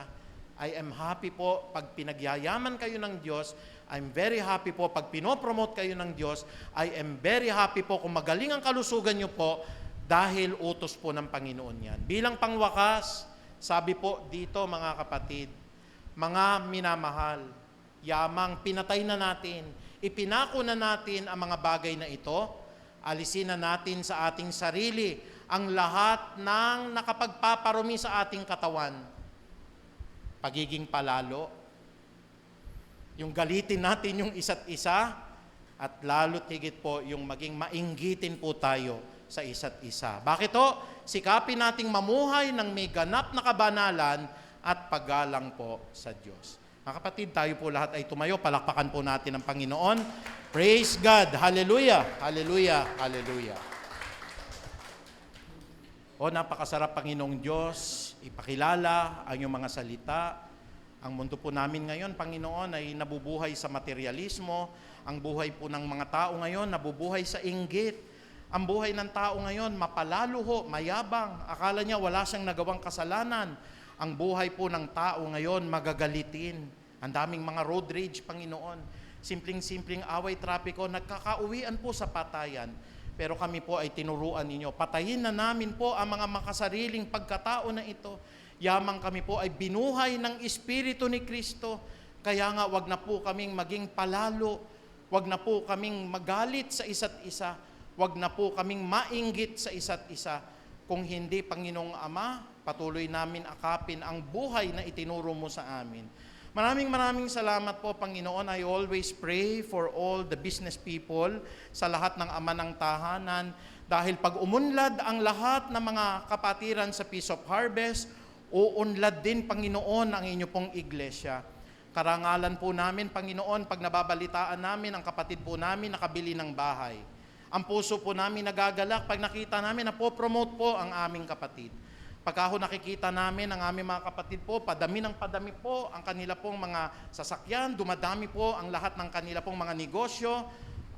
S5: I am happy po pag pinagyayaman kayo ng Diyos. I'm very happy po pag pinopromote kayo ng Diyos. I am very happy po kung magaling ang kalusugan nyo po dahil utos po ng Panginoon yan. Bilang pangwakas, sabi po dito mga kapatid, mga minamahal, yamang pinatay na natin, ipinako na natin ang mga bagay na ito, alisin na natin sa ating sarili ang lahat ng nakapagpaparumi sa ating katawan. Pagiging palalo, yung galitin natin yung isa't isa, at lalo tigit po yung maging mainggitin po tayo sa isa't isa. Bakit to? Sikapin nating mamuhay ng may ganap na kabanalan at paggalang po sa Diyos. Mga kapatid, tayo po lahat ay tumayo, palakpakan po natin ang Panginoon. Praise God! Hallelujah! Hallelujah! Hallelujah! O napakasarap Panginoong Diyos, ipakilala ang iyong mga salita. Ang mundo po namin ngayon, Panginoon, ay nabubuhay sa materialismo. Ang buhay po ng mga tao ngayon, nabubuhay sa inggit. Ang buhay ng tao ngayon, mapalalo ho, mayabang. Akala niya wala siyang nagawang kasalanan. Ang buhay po ng tao ngayon, magagalitin. Ang daming mga road rage, Panginoon. Simpleng-simpleng away, trapiko, nagkakauwian po sa patayan. Pero kami po ay tinuruan ninyo. Patayin na namin po ang mga makasariling pagkatao na ito. Yamang kami po ay binuhay ng Espiritu ni Kristo. Kaya nga, wag na po kaming maging palalo. Wag na po kaming magalit sa isa't isa. Wag na po kaming mainggit sa isa't isa. Kung hindi, Panginoong Ama, patuloy namin akapin ang buhay na itinuro mo sa amin. Maraming salamat po, Panginoon. I always pray for all the business people sa lahat ng ama ng tahanan. Dahil pag umunlad ang lahat ng mga kapatiran sa Peace of Harvest, uunlad din, Panginoon, ang inyo pong iglesia. Karangalan po namin, Panginoon, pag nababalitaan namin ang kapatid po namin nakabili ng bahay. Ang puso po namin nagagalak pag nakita namin na po-promote po ang aming kapatid. Pagka ho nakikita namin ang aming mga kapatid po, padami ng padami po ang kanila pong mga sasakyan, dumadami po ang lahat ng kanila pong mga negosyo.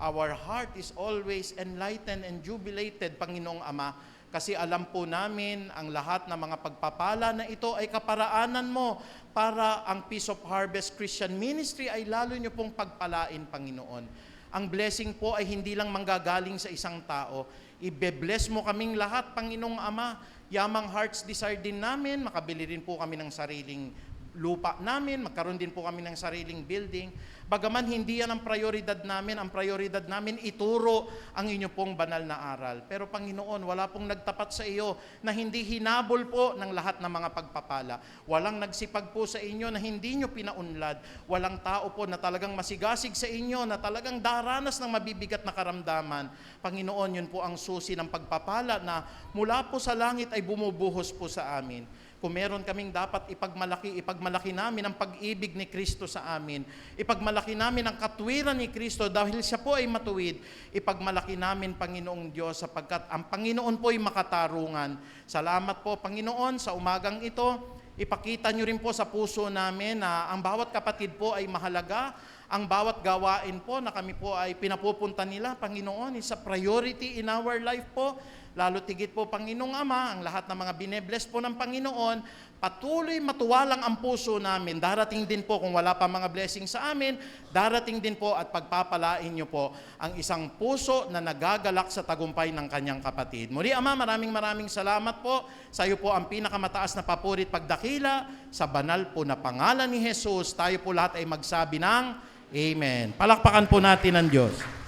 S5: Our heart is always enlightened and jubilated, Panginoong Ama, kasi alam po namin ang lahat ng mga pagpapala na ito ay kaparaanan mo para ang Peace of Harvest Christian Ministry ay lalo nyo pong pagpalain, Panginoon. Ang blessing po ay hindi lang manggagaling sa isang tao. Ibe-bless mo kaming lahat, Panginoong Ama. Yamang hearts desire din namin, makabili rin po kami ng sariling lupa namin, magkaroon din po kami ng sariling building. Bagaman hindi yan ang prioridad namin ituro ang inyo pong banal na aral. Pero Panginoon, wala pong nagtapat sa iyo na hindi hinabol po ng lahat ng mga pagpapala. Walang nagsipag po sa inyo na hindi nyo pinaunlad. Walang tao po na talagang masigasig sa inyo, na talagang daranas ng mabibigat na karamdaman. Panginoon, yun po ang susi ng pagpapala na mula po sa langit ay bumubuhos po sa amin. Kung meron kaming dapat ipagmalaki namin ang pag-ibig ni Kristo sa amin. Ipagmalaki namin ang katwiran ni Kristo dahil siya po ay matuwid. Ipagmalaki namin, Panginoong Diyos, sapagkat ang Panginoon po ay makatarungan. Salamat po, Panginoon, sa umagang ito. Ipakita nyo rin po sa puso namin na ang bawat kapatid po ay mahalaga. Ang bawat gawain po na kami po ay pinapupunta nila, Panginoon, is a priority in our life po. Lalo tigit po, Panginoong Ama, ang lahat ng mga binebless po ng Panginoon, patuloy matuwalang ang puso namin. Darating din po, kung wala pa mga blessing sa amin, darating din po at pagpapalain nyo po ang isang puso na nagagalak sa tagumpay ng kanyang kapatid. Muli, Ama, maraming salamat po. Sa iyo po ang pinakamataas na papuri at pagdakila. Sa banal po na pangalan ni Jesus, tayo po lahat ay magsabi ng Amen. Palakpakan po natin ang Diyos.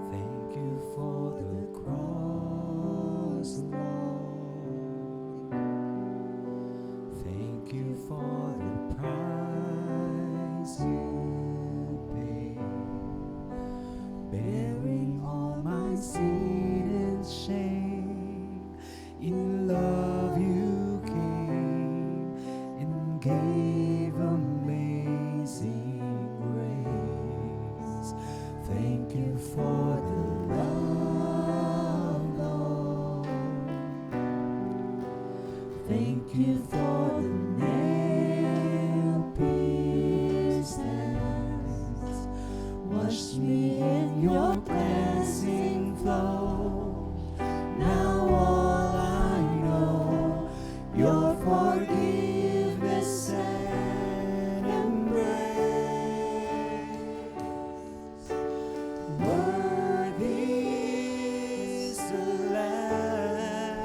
S4: Thank you for the cross, Lord. Thank you for the price you paid, bearing all my sin and shame. In love you came and gave amazing grace. Thank you for the love, Lord. Thank you for the nail-pierced hands. Wash me in your cleansing flow. Now all I know, your forgiveness and embrace. Worthy is the Lamb,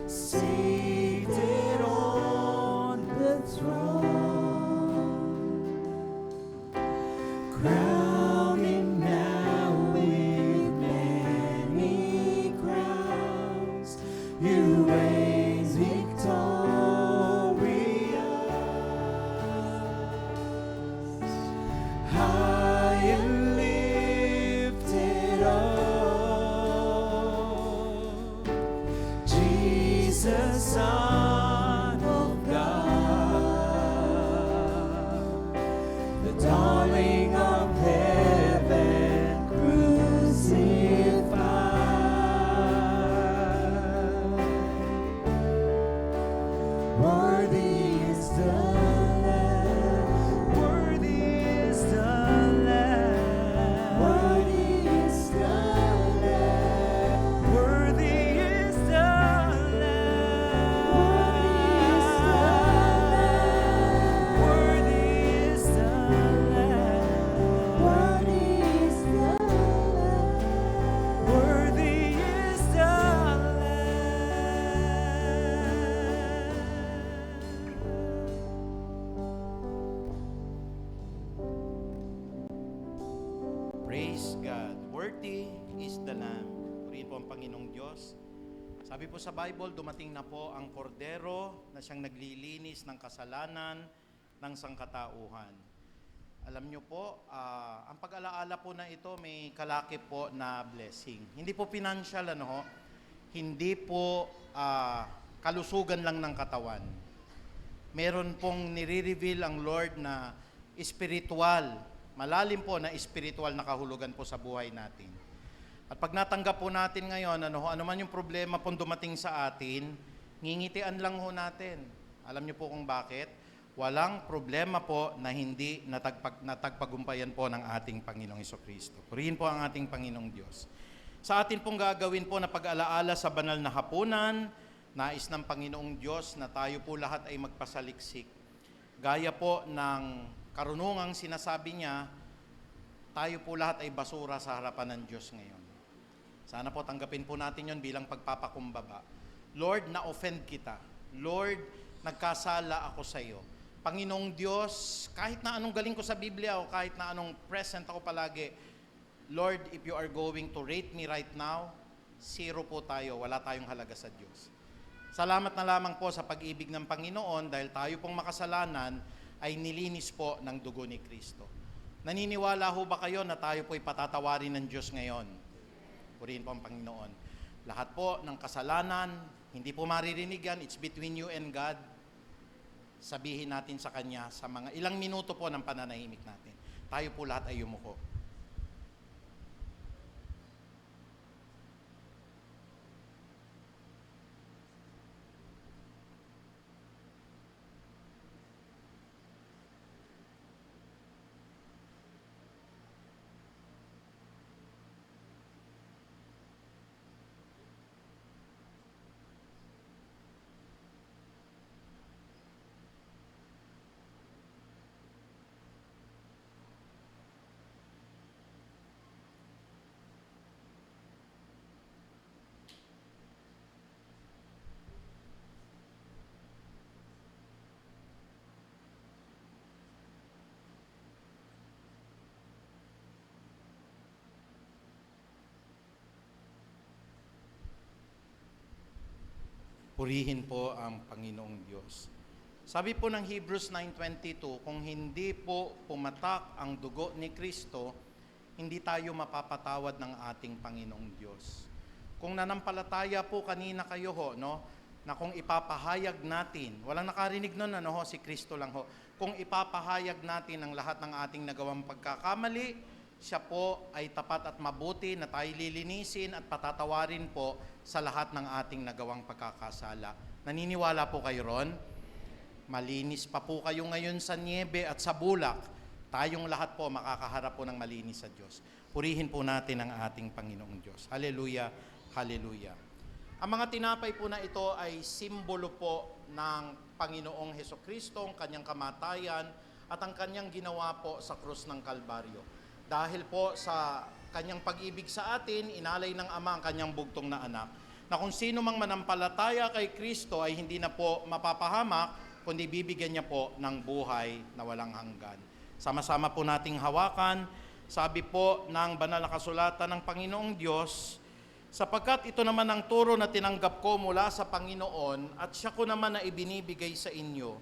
S4: seated on the throne, crowning now
S5: Praise God. Worthy is the Lamb. Purihin po ang Panginoong Diyos. Sabi po sa Bible, dumating na po ang kordero na siyang naglilinis ng kasalanan ng sangkatauhan. Alam niyo po, ang pag-alaala po na ito may kalakip po na blessing. Hindi po financial, hindi po kalusugan lang ng katawan. Meron pong nire-reveal ang Lord na spiritual, malalim po na spiritual na kahulugan po sa buhay natin. At pag natanggap po natin ngayon, ano man yung problema pong dumating sa atin, ngingitian lang ho natin. Alam niyo po kung bakit? Walang problema po na hindi natagpagumpayan po ng ating Panginoong Hesukristo. Purihin po ang ating Panginoong Diyos. Sa atin pong gagawin po na pag-alaala sa banal na hapunan, nais ng Panginoong Diyos na tayo po lahat ay magpasaliksik. Gaya po ng karunungang sinasabi niya, tayo po lahat ay basura sa harapan ng Diyos ngayon. Sana po tanggapin po natin yon bilang pagpapakumbaba. Lord, na-offend kita. Lord, nagkasala ako sa iyo. Panginoong Diyos, kahit na anong galing ko sa Biblia o kahit na anong present ako palagi, Lord, if you are going to rate me right now, 0 po tayo, wala tayong halaga sa Diyos. Salamat na lamang po sa pag-ibig ng Panginoon dahil tayo pong makasalanan ay nilinis po ng dugo ni Kristo. Naniniwala ho ba kayo na tayo po'y patatawarin ng Diyos ngayon? Purihin po ang Panginoon. Lahat po ng kasalanan, hindi po maririnig yan, it's between you and God. Sabihin natin sa Kanya sa mga ilang minuto po ng pananahimik natin. Tayo po lahat ay yumuko. Purihin po ang Panginoong Diyos. Sabi po ng Hebrews 9:22, kung hindi po pumatak ang dugo ni Kristo, hindi tayo mapapatawad ng ating Panginoong Diyos. Kung nanampalataya po kanina kayo na kung ipapahayag natin, walang nakarinig nun, si Kristo lang ho. Kung ipapahayag natin ang lahat ng ating nagawang pagkakamali, siya po ay tapat at mabuti na tayo lilinisin at patatawarin po sa lahat ng ating nagawang pagkakasala. Naniniwala po kayo ron? Malinis pa po kayo ngayon sa niebe at sa bulak. Tayong lahat po makakaharap po ng malinis sa Diyos. Purihin po natin ang ating Panginoong Diyos. Hallelujah, hallelujah. Ang mga tinapay po na ito ay simbolo po ng Panginoong Hesukristo, ang kanyang kamatayan at ang kanyang ginawa po sa krus ng Kalbaryo. Dahil po sa kanyang pag-ibig sa atin, inalay ng Ama ang kanyang bugtong na anak, na kung sino mang manampalataya kay Kristo ay hindi na po mapapahamak, kundi bibigyan niya po ng buhay na walang hanggan. Sama-sama po nating hawakan, sabi po ng banal na kasulatan ng Panginoong Diyos, sapagkat ito naman ang turo na tinanggap ko mula sa Panginoon at siya ko naman na ibinibigay sa inyo.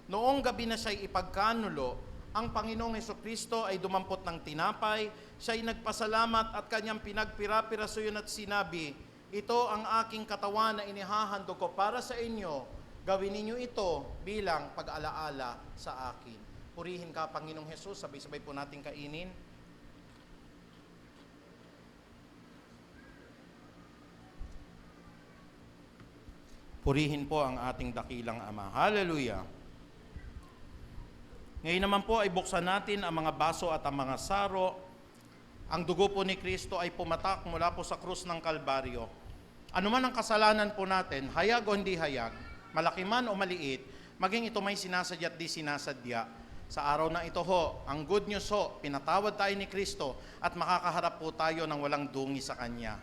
S5: Noong gabi na siya'y ipagkanulo, ang Panginoong Hesukristo ay dumampot ng tinapay, siya'y nagpasalamat at kanyang pinagpira-pirasuyon at sinabi, ito ang aking katawan na inihahandog ko para sa inyo. Gawin ninyo ito bilang pag-alaala sa akin. Purihin ka, Panginoong Hesus. Sabay-sabay po natin kainin. Purihin po ang ating dakilang Ama. Hallelujah! Ngayon naman po ay buksan natin ang mga baso at ang mga saro. Ang dugo po ni Kristo ay pumatak mula po sa krus ng Kalbaryo. Ano man ang kasalanan po natin, hayag o hindi hayag, malaki man o maliit, maging ito may sinasadya at di sinasadya. Sa araw na ito ho, ang good news ho, pinatawad tayo ni Kristo at makakaharap po tayo ng walang dungi sa Kanya.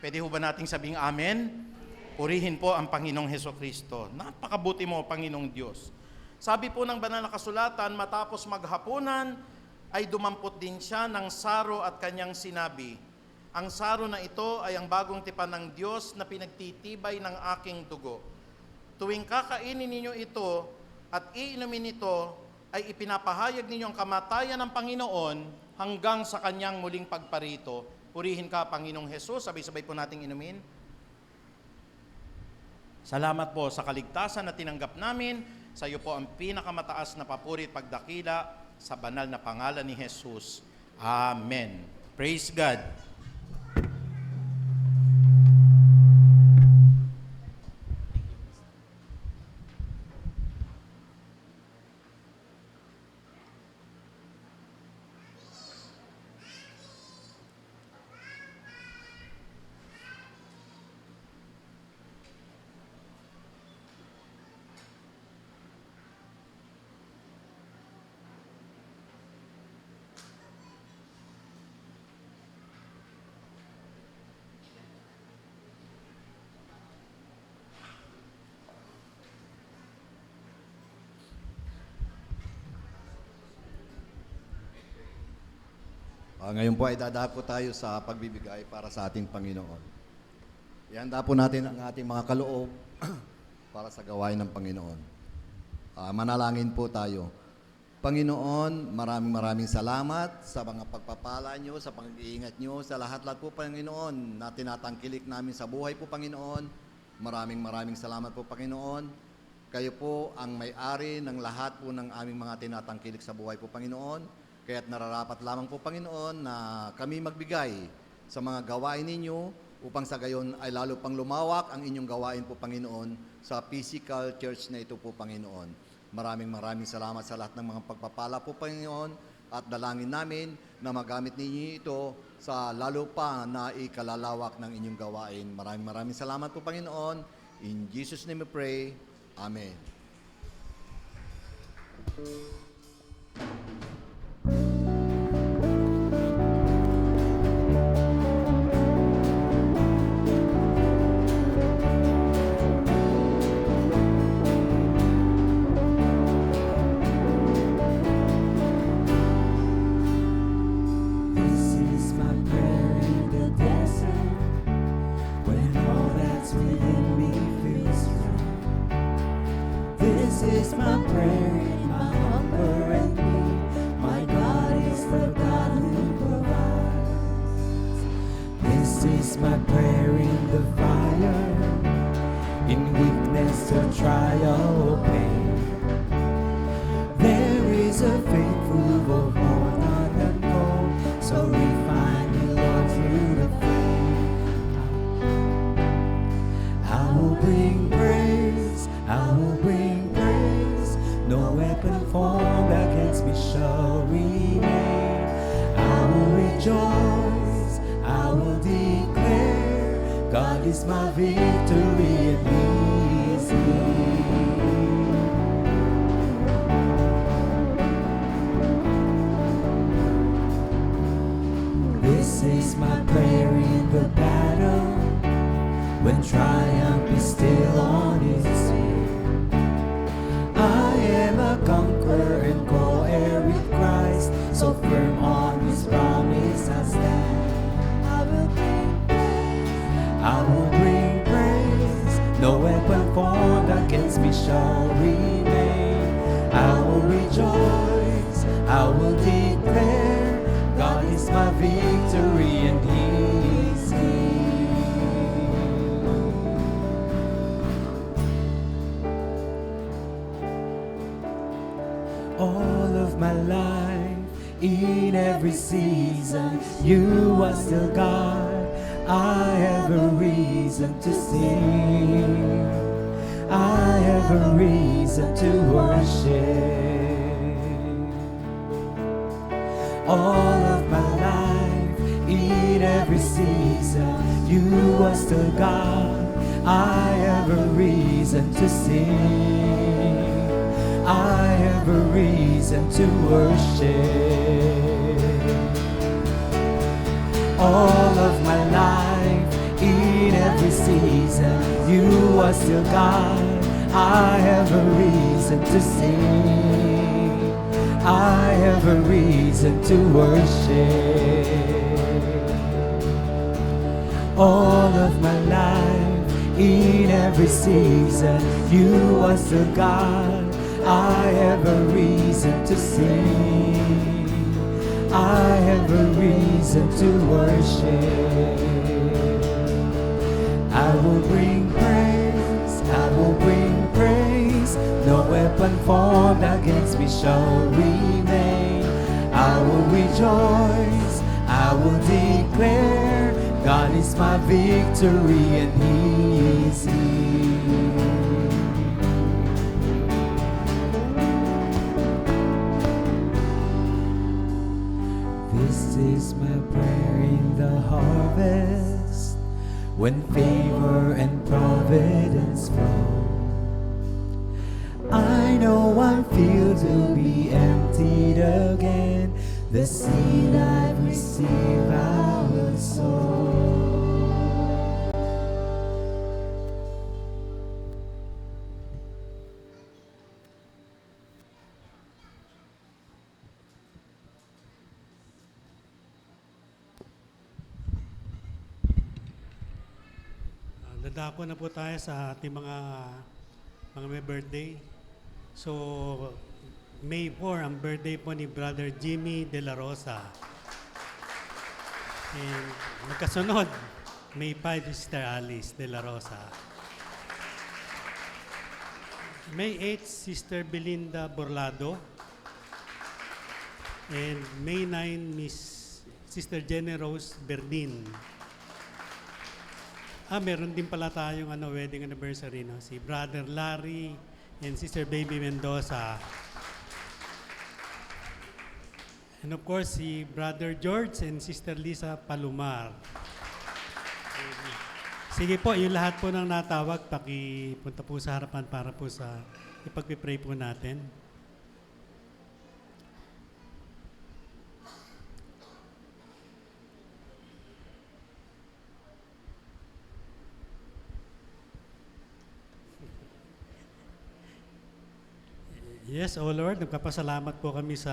S5: Pwede ho ba nating sabing amen? Purihin po ang Panginoong Hesukristo. Napakabuti mo, Panginoong Diyos. Sabi po ng banal na kasulatan, matapos maghapunan, ay dumampot din siya ng saro at kanyang sinabi, ang saro na ito ay ang bagong tipan ng Diyos na pinagtitibay ng aking dugo. Tuwing kakainin ninyo ito at iinumin ito, ay ipinapahayag ninyo ang kamatayan ng Panginoon hanggang sa kanyang muling pagparito. Purihin ka, Panginoong Hesus. Sabay-sabay po nating inumin. Salamat po sa kaligtasan na tinanggap namin. Sa iyo po ang pinakamataas na papuri at pagdakila sa banal na pangalan ni Jesus. Amen. Praise God.
S6: Ngayon po ay dadako tayo sa pagbibigay para sa ating Panginoon. Ihanda po natin ang ating mga kaloob para sa gawain ng Panginoon. Manalangin po tayo. Panginoon, maraming salamat sa mga pagpapala nyo, sa pag-iingat nyo, sa lahat-lahat po Panginoon na tinatangkilik namin sa buhay po Panginoon. Maraming salamat po Panginoon. Kayo po ang may-ari ng lahat po ng aming mga tinatangkilik sa buhay po Panginoon. Kaya't nararapat lamang po Panginoon na kami magbigay sa mga gawain ninyo upang sa gayon ay lalo pang lumawak ang inyong gawain po Panginoon sa physical church na ito po Panginoon. Maraming salamat sa lahat ng mga pagpapala po Panginoon at dalangin namin na magamit ninyo ito sa lalo pa na ikalalawak ng inyong gawain. Maraming salamat po Panginoon. In Jesus' name we pray. Amen.
S4: This is my prayer in my hunger and need. My God is the God who provides. This is my prayer in the fire, in weakness or trial or pain. There is a faithful of more than gold, so refine me, Lord, through the flame. I will bring praise, I will bring praise. No weapon formed against me shall remain. I will rejoice, I will declare, God is my victory and He is near. This is my prayer in the battle, when triumph is still on its way. I am a conqueror and co-heir with Christ, so firm on His promise I stand.
S2: I will bring praise.
S4: I will bring praise. No weapon formed against me shall remain. I will rejoice, I will declare, God is my victory and He is near. All of my life, in every season, You are still God. I have a reason to sing. I have a reason to worship. All of my life, in every season, You are still God. I have a reason to sing. I have a reason to worship. All of my life, in every season, You are still God. I have a reason to sing. I have a reason to worship. All of my life, in every season, you are still God. I have a reason to sing. I have a reason to worship. I will bring praise, I will bring praise. No weapon formed against me shall remain. I will rejoice, I will declare, God is my victory and He is here. This is my prayer in the harvest, when favor and providence flow. I know I'm filled to be emptied again. The seed I've received I will sow.
S1: Dadako na po tayo sa ating mga may birthday. So, May 4, ang birthday po ni Brother Jimmy De La Rosa. And magkasunod, May 5, Sister Alice De La Rosa. May 8, Sister Belinda Borlado. And May 9, Miss Sister Jenny Rose Berdin. Meron din pala tayong wedding anniversary, no? Si Brother Larry and Sister Baby Mendoza. And of course, si Brother George and Sister Lisa Palumar. Sige po, yung lahat po ng natawag, pakipunta po sa harapan para po sa ipagpipray po natin. Yes, O Lord, nagpapasalamat po kami sa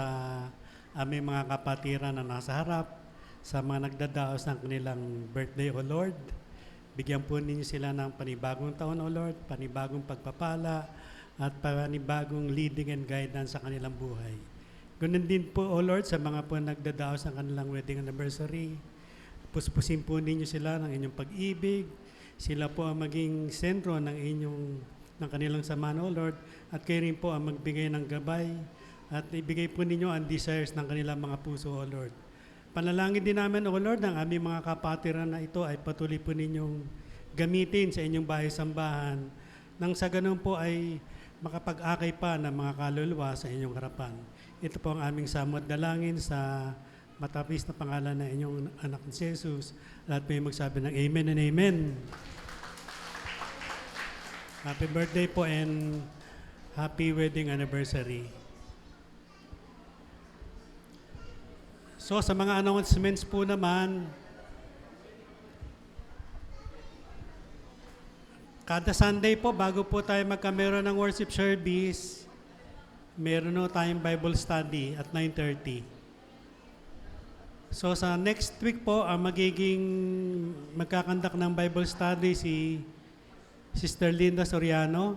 S1: aming mga kapatiran na nasa harap, sa mga nagdadaos ng kanilang birthday, O Lord. Bigyan po ninyo sila ng panibagong taon, O Lord, panibagong pagpapala, at panibagong leading and guidance sa kanilang buhay. Ganun din po, O Lord, sa mga po nagdadaos ng kanilang wedding anniversary. Puspusin po ninyo sila ng inyong pag-ibig. Sila po ang maging sentro ng kanilang samahan, O Lord, at kayo rin po ang magbigay ng gabay at ibigay po ninyo ang desires ng kanilang mga puso, O Lord. Panalangin din namin, O Lord, ang aming mga kapatiran na ito ay patuloy po ninyong gamitin sa inyong bahay-sambahan nang sa ganun po ay makapag-akay pa ng mga kaluluwa sa inyong harapan. Ito po ang aming samot dalangin sa matapis na pangalan na inyong anak ni Jesus. Lahat po yung magsabi ng Amen and Amen. Happy birthday po and happy wedding anniversary. So sa mga announcements po naman, kada Sunday po, bago po tayo magkameron ng worship service, meron po tayong Bible study at 9:30. So sa next week po, magkakandak ng Bible study si Sister Linda Soriano,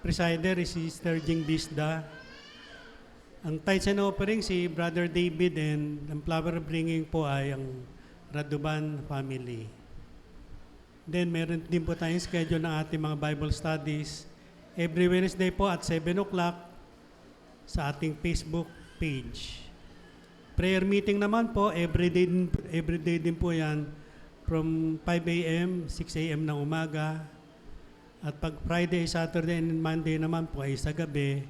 S1: presider is Sister Jing Bisda. Ang tithes and offering si Brother David and ang flower bringing po ay ang Raduban family. Then meron din po tayong schedule ng ating mga Bible studies every Wednesday po at 7 o'clock sa ating Facebook page. Prayer meeting naman po, everyday din po yan from 5 a.m., 6 a.m. ng umaga. At pag Friday, Saturday, and Monday naman po ay sa gabi,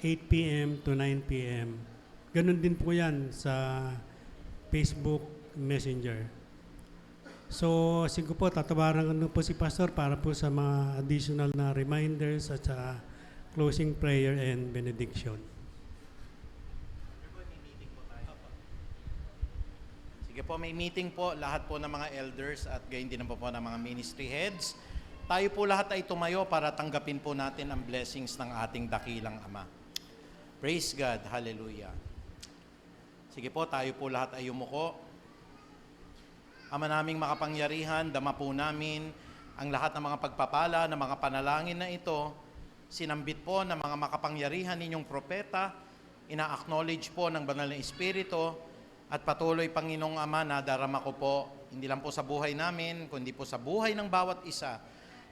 S1: 8 p.m. to 9 p.m. Ganun din po yan sa Facebook Messenger. So, siguro po, tatawaran po si Pastor para po sa mga additional na reminders at sa closing prayer and benediction.
S5: Sige po, may meeting po lahat po ng mga elders at gayon din po ng mga ministry heads. Tayo po lahat ay tumayo para tanggapin po natin ang blessings ng ating dakilang Ama. Praise God. Hallelujah. Sige po, tayo po lahat ay yumuko. Ama naming makapangyarihan, dama po namin ang lahat ng mga pagpapala, ng mga panalangin na ito. Sinambit po ng mga makapangyarihan ninyong propeta, ina-acknowledge po ng banal na Espiritu, at patuloy, Panginoong Ama, na darama ko po, hindi lang po sa buhay namin, kundi po sa buhay ng bawat isa,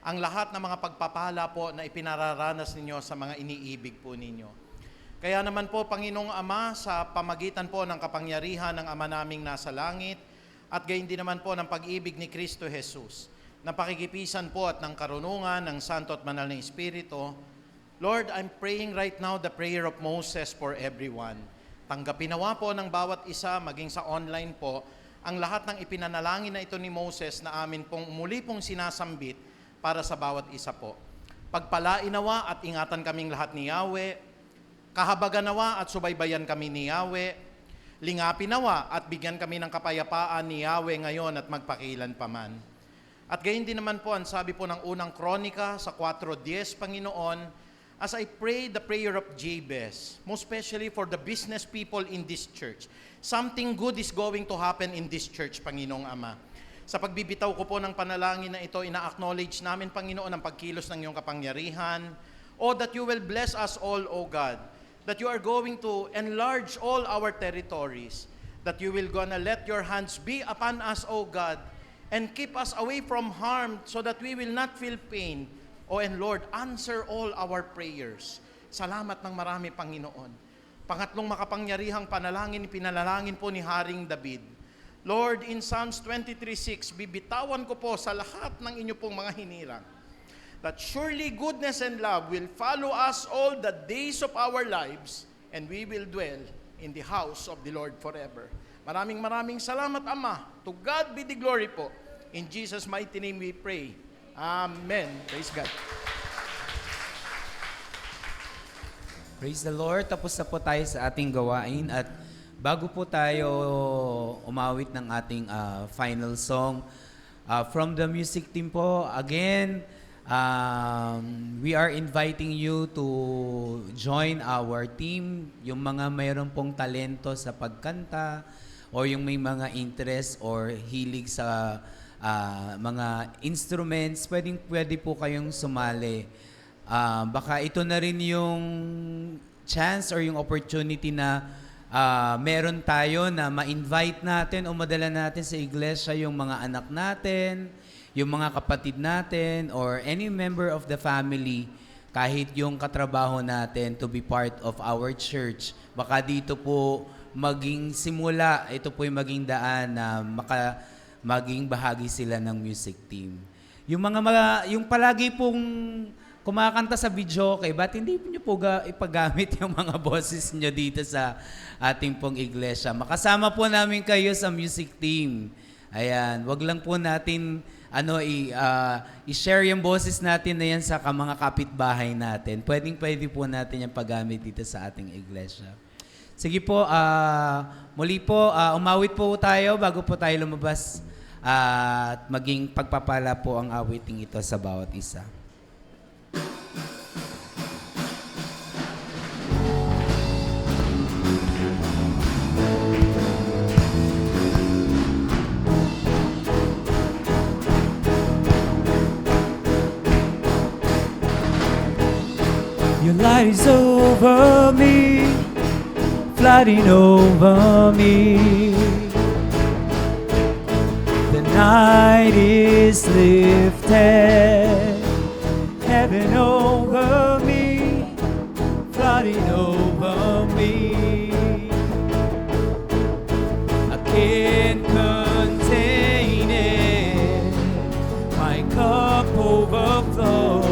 S5: ang lahat ng mga pagpapala po na ipinararanas ninyo sa mga iniibig po ninyo. Kaya naman po, Panginoong Ama, sa pamagitan po ng kapangyarihan ng Ama naming nasa langit, at gayon din naman po ng pag-ibig ni Kristo Jesus, ng pakikipisan po at ng karunungan ng Santo at Banal na Espiritu, Lord, I'm praying right now the prayer of Moses for everyone. Tanggapin nawa po ng bawat isa, maging sa online po, ang lahat ng ipinanalangin na ito ni Moses na amin pong muli pong sinasambit para sa bawat isa po. Pagpalain nawa at ingatan kaming lahat ni Yahweh, kahabagan nawa at subaybayan kami ni Yahweh, lingapin nawa at bigyan kami ng kapayapaan ni Yahweh ngayon at magpakilan paman. At gayon din naman po ang sabi po ng unang kronika sa 4:10, Panginoon, as I pray the prayer of Jabez, most especially for the business people in this church, something good is going to happen in this church, Panginoong Ama. Sa pagbibitaw ko po ng panalangin na ito, ina-acknowledge namin, Panginoon, ang pagkilos ng iyong kapangyarihan, that you will bless us all, O God, that you are going to enlarge all our territories, that you will gonna let your hands be upon us, O God, and keep us away from harm so that we will not feel pain. And Lord, answer all our prayers. Salamat ng marami, Panginoon. Pangatlong makapangyarihang panalangin, pinalangin po ni Haring David. Lord, in Psalms 23:6, bibitawan ko po sa lahat ng inyo pong mga hinirang, that surely goodness and love will follow us all the days of our lives, and we will dwell in the house of the Lord forever. Maraming salamat, Ama. To God be the glory po. In Jesus' mighty name we pray. Amen. Praise God.
S3: Praise the Lord. Tapos na po tayo sa ating gawain at bago po tayo umawit ng ating final song, from the music team po, again, we are inviting you to join our team. Yung mga mayroon pong talento sa pagkanta or yung may mga interest or hilig sa mga instruments, pwede po kayong sumali. Baka ito na rin yung chance or yung opportunity na meron tayo na ma-invite natin o madala natin sa iglesia yung mga anak natin, yung mga kapatid natin, or any member of the family, kahit yung katrabaho natin to be part of our church. Baka dito po maging simula, ito po yung maging daan na maging bahagi sila ng music team. Yung yung palagi pong kumakanta sa video, ba't hindi niyo po ipagamit yung mga boses niyo dito sa ating pong iglesia? Makasama po namin kayo sa music team. Ayan, wag lang po natin i-share yung boses natin na yan sa mga kapitbahay natin. Pwede po natin yung paggamit dito sa ating iglesia. Sige po, muli po, umawit po tayo bago po tayo lumabas at maging pagpapala po ang awiting ito sa bawat isa.
S4: Your light is over me, flooding over me. The night is lifted, heaven over me, flooding over me. I can't contain it, my cup overflows.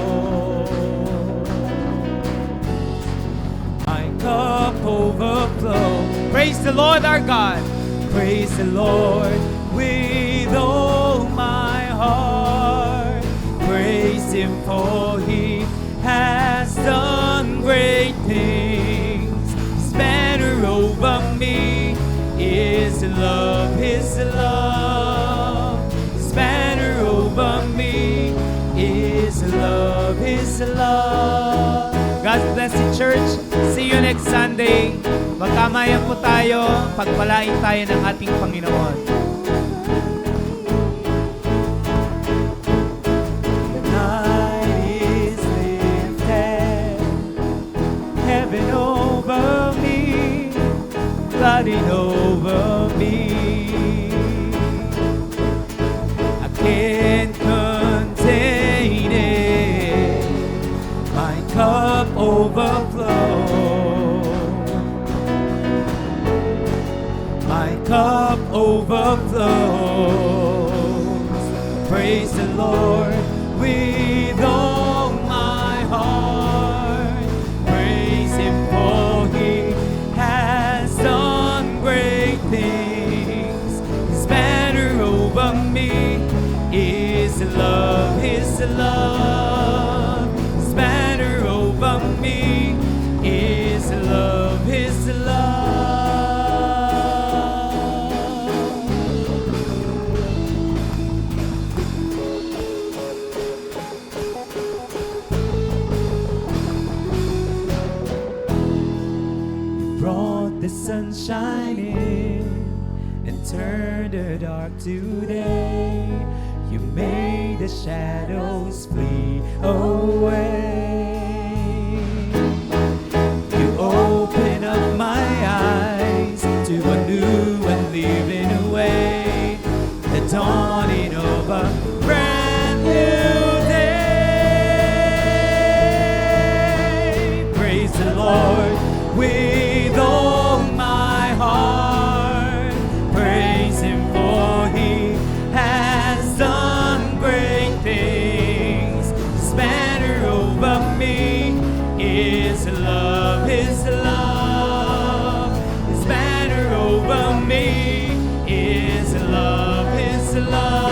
S4: Cup overflow. Praise the Lord our God. Praise the Lord with all my heart. Praise Him for He has done great things. His banner over me is love, His love. His banner over me is love, His love. God bless you, church. See you next Sunday. Magkamayan po tayo. Pagpalain tayo ng ating Panginoon. The night is lifted, heaven over me, flooding over me. I can't contain it. My cup overflows. My cup overflows. Praise the Lord with all my heart. Praise Him for He has done great things. His banner over me is love, His love. His banner over me is love, His love. You brought the sunshine in and turned the dark to day. You made the shadows flee away. You open up my eyes to a new and living way, the dawning of a brand new day. Praise the Lord with all my heart. Praise Him for He has done great things. His banner over me is love, His love. His banner over me is love, His love.